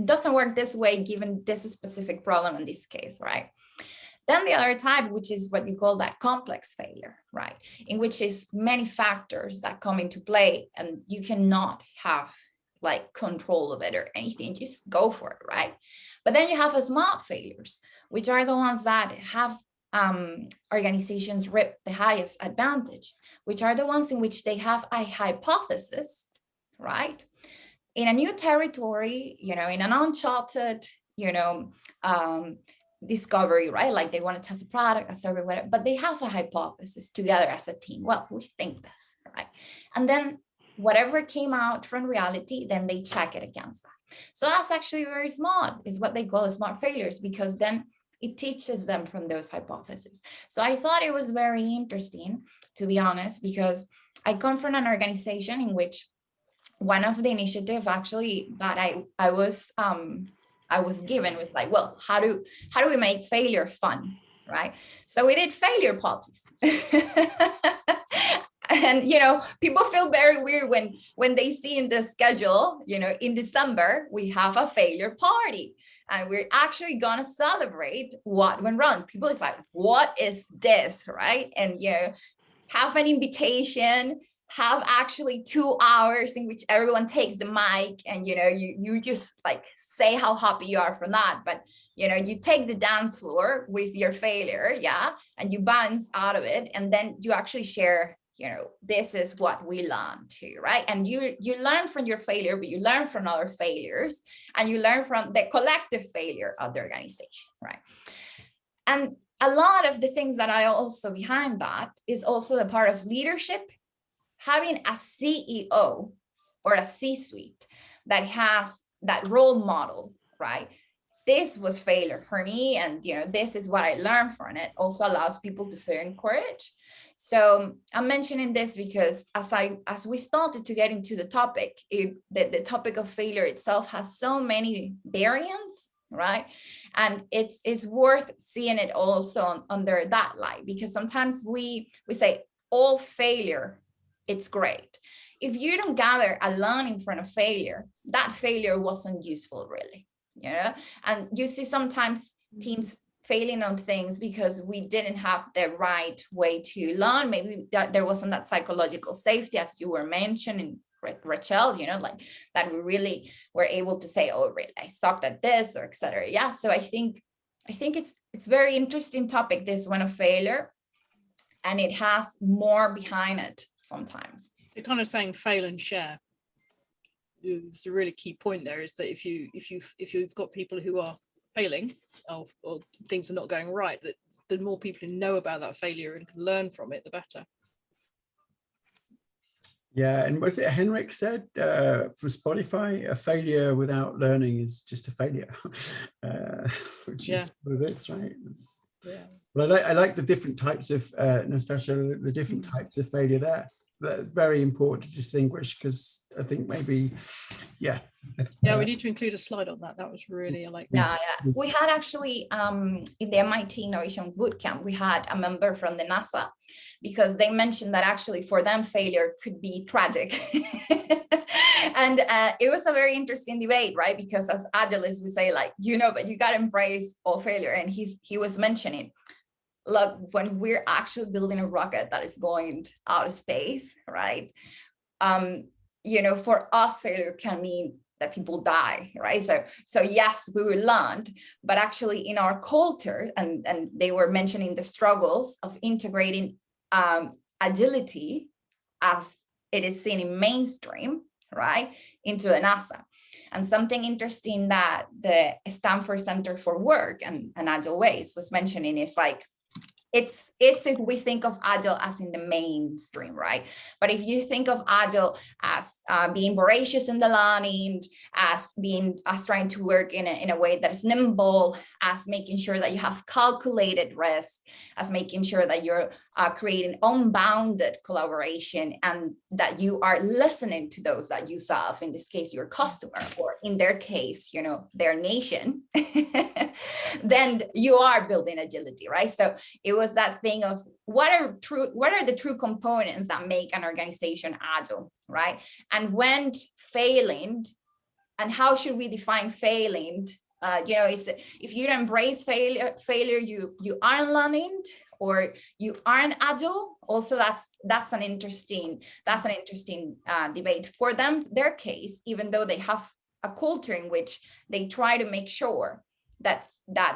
doesn't work this way given this specific problem in this case, right? Then the other type, which is what you call that complex failure, right? In which is many factors that come into play, and you cannot have like control of it or anything, just go for it, right? But then you have smart failures, which are the ones that have organizations reap the highest advantage, which are the ones in which they have a hypothesis, right? In a new territory, in an uncharted, discovery, right? Like they want to test a product, a service, whatever, but they have a hypothesis together as a team. Well, we think this, right? And then whatever came out from reality, then they check it against that. So that's actually very smart, is what they call smart failures, because then it teaches them from those hypotheses. So I thought it was very interesting, to be honest, because I come from an organization in which one of the initiatives actually that I was given was like, well, how do we make failure fun, right? So we did failure parties. And people feel very weird when they see in the schedule, in December we have a failure party, and we're actually gonna celebrate what went wrong. People is like, what is this, right? And have an invitation, have actually 2 hours in which everyone takes the mic, and you just like say how happy you are for that. But you take the dance floor with your failure, yeah, and you bounce out of it, and then you actually share, this is what we learned too, right? And you learn from your failure, but you learn from other failures, and you learn from the collective failure of the organization, right? And a lot of the things that are also behind that is also the part of leadership, having a CEO or a C-suite that has that role model, right? this was failure for me, and this is what I learned from it, also allows people to feel encouraged. So I'm mentioning this because as we started to get into the topic, the topic of failure itself has so many variants, right? And it's worth seeing it also under that light, because sometimes we say all failure, it's great. If you don't gather a learning from a failure, that failure wasn't useful, really. And you see sometimes teams failing on things because we didn't have the right way to learn. Maybe that there wasn't that psychological safety, as you were mentioning, Rachelle, like that we really were able to say, oh, really, I sucked at this, or etc. Yeah. So I think it's very interesting topic, this one of failure, and it has more behind it sometimes. They're kind of saying fail and share. It's a really key point there, is that if you've got people who are failing, or things are not going right, that the more people who know about that failure and can learn from it, the better. Yeah, and was it Henrik said from Spotify, a failure without learning is just a failure, which is what it is, right? Well, I like the different types of Nastasia, the different types of failure there. That's very important to distinguish, because I think maybe, we need to include a slide on that. That was really, I like that. Yeah. We had actually in the MIT Innovation Bootcamp, we had a member from the NASA, because they mentioned that actually for them failure could be tragic. And it was a very interesting debate, right? Because as Agilists, we say like, but you got to embrace all failure. And he was mentioning, look, when we're actually building a rocket that is going out of space, right? For us, failure can mean that people die, right? So yes, we will learn, but actually in our culture, and they were mentioning the struggles of integrating agility as it is seen in mainstream, right, into the NASA. And something interesting that the Stanford Center for Work and Agile Ways was mentioning is like, it's if we think of Agile as in the mainstream, right? But if you think of Agile as being voracious in the learning, as trying to work in a way that is nimble, as making sure that you have calculated risk, as making sure that you're creating unbounded collaboration, and that you are listening to those that you serve, in this case, your customer, or in their case, their nation, then you are building agility, right? So it was that thing of what are the true components that make an organization agile, right? And when failing, and how should we define failing? Is if you embrace failure, you aren't learning, or you aren't agile. Also, that's an interesting debate for them. Their case, even though they have a culture in which they try to make sure that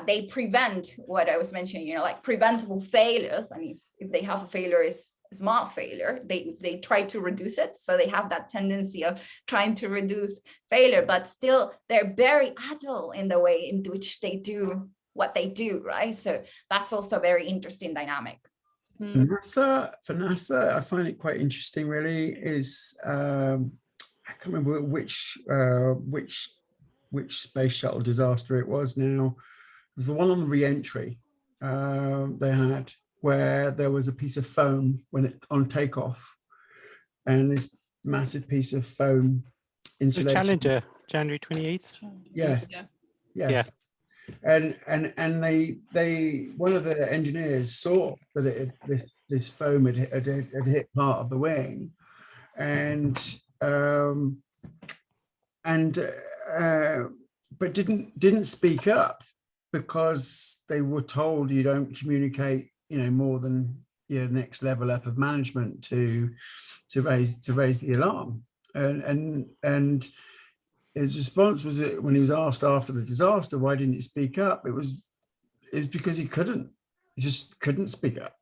they prevent what I was mentioning, like preventable failures. And if they have a failure is smart failure, they try to reduce it. So they have that tendency of trying to reduce failure, but still they're very agile in the way in which they do what they do, right? So that's also a very interesting dynamic. For NASA, I find it quite interesting, really, is I can't remember which space shuttle disaster it was now. It was the one on the re-entry they had, where there was a piece of foam on takeoff, and this massive piece of foam insulation. The Challenger, January 28th. Yes. And they one of the engineers saw that this foam had hit part of the wing, but didn't speak up, because they were told you don't communicate, more than your next level up of management to raise the alarm. And his response was, when he was asked after the disaster, why didn't you speak up? It's because he just couldn't speak up,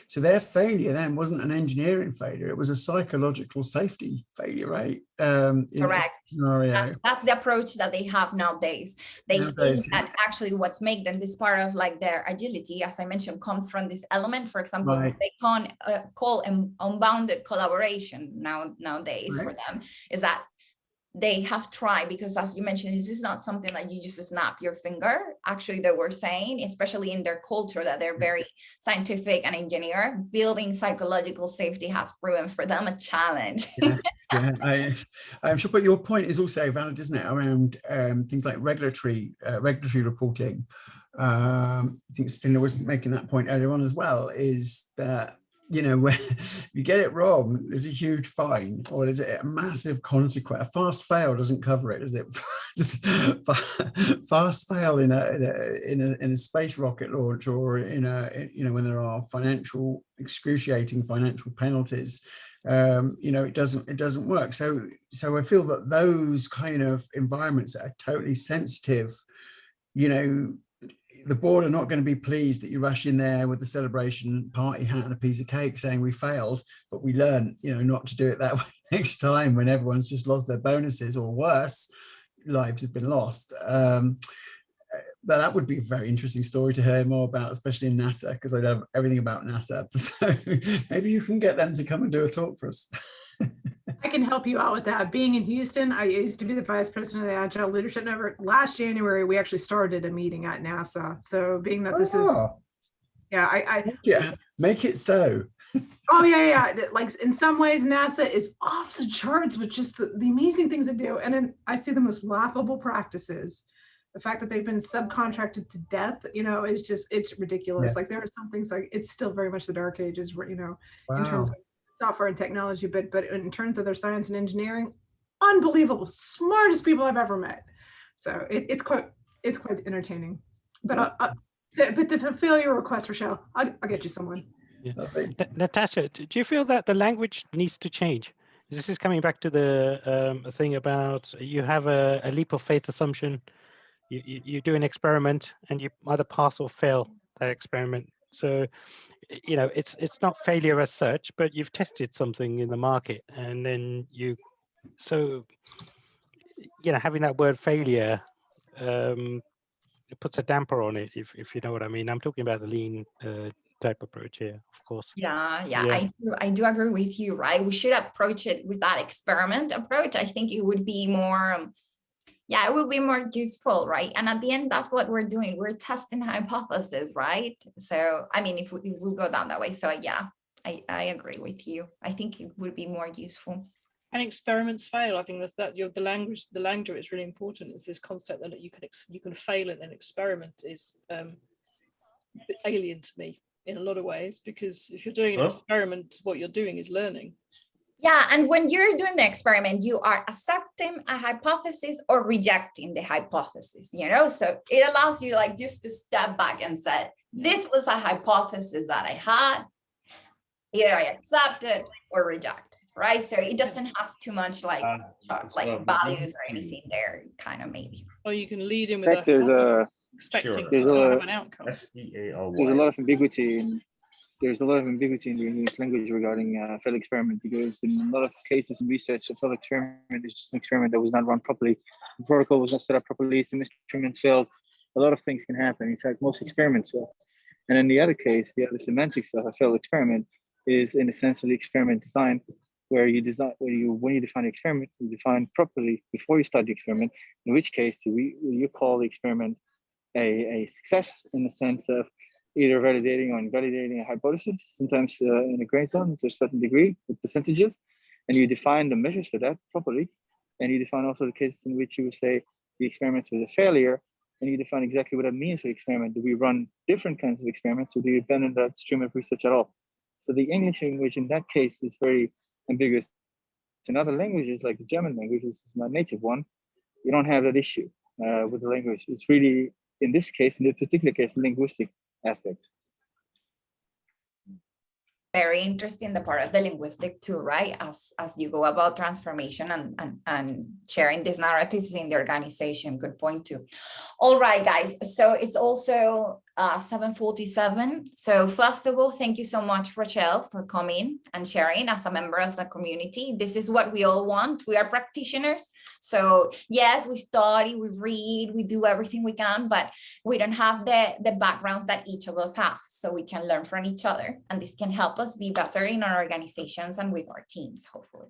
So their failure then wasn't an engineering failure; it was a psychological safety failure, right? Correct. Scenario. That's the approach that they have nowadays. They think that actually what's make them this part of like their agility, as I mentioned, comes from this element. For example, they call unbounded collaboration nowadays for them, is that they have tried, because as you mentioned, this is not something that you just snap your finger. Actually, they were saying, especially in their culture, that they're very scientific and engineer, building psychological safety has proven for them a challenge. Yeah, I'm sure, but your point is also valid, isn't it, around things like regulatory reporting. I think Stina was making that point earlier on as well, is that, you know, when you get it wrong, there's a huge fine, or is it a massive consequence? A fast fail doesn't cover it, is it? Just fast fail in a space rocket launch, or in a, you know, when there are excruciating financial penalties, you know, it doesn't work. So I feel that those kind of environments that are totally sensitive, you know, the board are not going to be pleased that you rush in there with the celebration party hat and a piece of cake saying we failed, but we learned, you know, not to do it that way next time when everyone's just lost their bonuses, or worse, lives have been lost. That would be a very interesting story to hear more about, especially in NASA, because I love everything about NASA. So maybe you can get them to come and do a talk for us. I can help you out with that. Being in Houston, I used to be the vice president of the Agile Leadership Network. Last January, we actually started a meeting at NASA. So being that this is, yeah, make it so. Oh yeah. Like in some ways, NASA is off the charts with just the amazing things they do. And then I see the most laughable practices. The fact that they've been subcontracted to death, you know, is just, it's ridiculous. Yeah. Like there are some things, like it's still very much the dark ages, you know, Wow. in terms of software and technology, but in terms of their science and engineering, unbelievable, smartest people I've ever met. So it's quite entertaining. But but to fulfill your request, Rachelle, I'll get you someone. Yeah. Natasha, do you feel that the language needs to change? This is coming back to the thing about you have a leap of faith assumption. You do an experiment and you either pass or fail that experiment. So, you know, it's not failure as such, but you've tested something in the market, and then you know, having that word failure it puts a damper on it, if you know what I mean. I'm talking about the lean type approach here, of course. Yeah. I do agree with you, right? We should approach it with that experiment approach. I think it would be more it would be more useful, right? And at the end, that's what we're doing. We're testing hypotheses, right? So, I mean, if we go down that way. So yeah, I agree with you. I think it would be more useful. And experiments fail. I think that's the language is really important. It's this concept that you can fail in an experiment is alien to me in a lot of ways, because if you're doing an experiment, what you're doing is learning. Yeah, and when you're doing the experiment, you are accepting a hypothesis or rejecting the hypothesis, you know? So it allows you like just to step back and say, this was a hypothesis that I had, either I accept it or reject it, right? So it doesn't have too much like values or anything there, kind of maybe. Or you can lead in with expecting to have an outcome. There's a lot of ambiguity in the English language regarding failed experiment, because in a lot of cases in research, a failed experiment is just an experiment that was not run properly. The protocol was not set up properly, some instruments failed. A lot of things can happen. In fact, most experiments fail. And in the other case, the other semantics of a failed experiment is in the sense of the experiment design, where when you define the experiment, you define properly before you start the experiment, in which case you call the experiment a success in the sense of either validating or invalidating a hypothesis, sometimes in a gray zone to a certain degree with percentages, and you define the measures for that properly, and you define also the cases in which you would say the experiment was a failure, and you define exactly what that means for the experiment. Do we run different kinds of experiments, or do we abandon that stream of research at all? So the English language in that case is very ambiguous. In other languages, like the German language, which is my native one, you don't have that issue with the language. It's really, in this case, in this particular case, linguistic aspect. Very interesting, the part of the linguistic too, right? As you go about transformation and sharing these narratives in the organization. Good point too. All right, guys. So it's also 7:47. So first of all, thank you so much, Rachelle, for coming and sharing as a member of the community. This is what we all want. We are practitioners. So yes, we study, we read, we do everything we can, but we don't have the backgrounds that each of us have. So we can learn from each other. And this can help us be better in our organizations and with our teams, hopefully.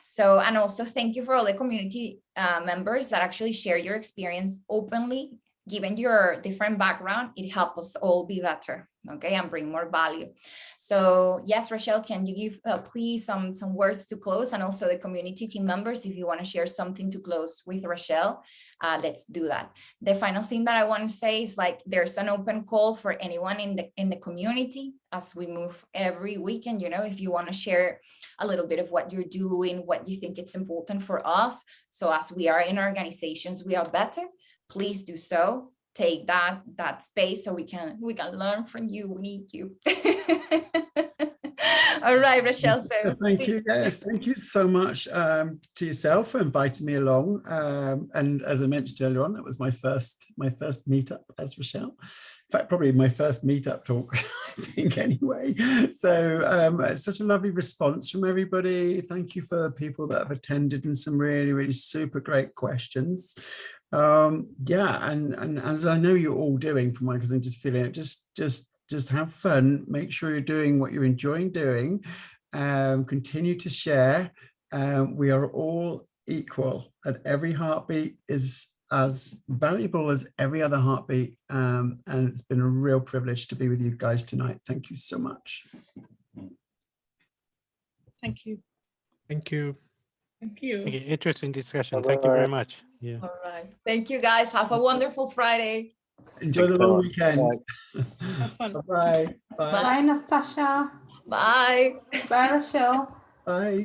So, and also thank you for all the community members that actually share your experience openly. Given your different background, it helps us all be better, okay, and bring more value. So yes, Rachelle, can you give please some words to close, and also the community team members, if you want to share something to close with Rachelle, let's do that. The final thing that I want to say is, like, there's an open call for anyone in the community as we move every weekend. You know, if you want to share a little bit of what you're doing, what you think it's important for us, so as we are in organizations, we are better. Please do so. Take that space so we can learn from you. We need you. All right, Rachelle. So thank you. Yes, thank you so much to yourself for inviting me along. And as I mentioned earlier on, that was my first meetup as Rachelle. In fact, probably my first meetup talk, I think, anyway. So it's such a lovely response from everybody. Thank you for the people that have attended and some really, really super great questions. Yeah, and as I know you're all doing, from my, because I'm just feeling it, just have fun, make sure you're doing what you're enjoying doing, continue to share. We are all equal, and every heartbeat is as valuable as every other heartbeat, and it's been a real privilege to be with you guys tonight. Thank you so much. Thank you. Thank you. Thank you. Interesting discussion. Thank you very much. Yeah. all right. Thank you, guys. Have a wonderful Friday. Enjoy the long weekend. Have fun. Bye-bye. Bye. Bye, Natasha. Bye. Bye, Rachelle. Bye.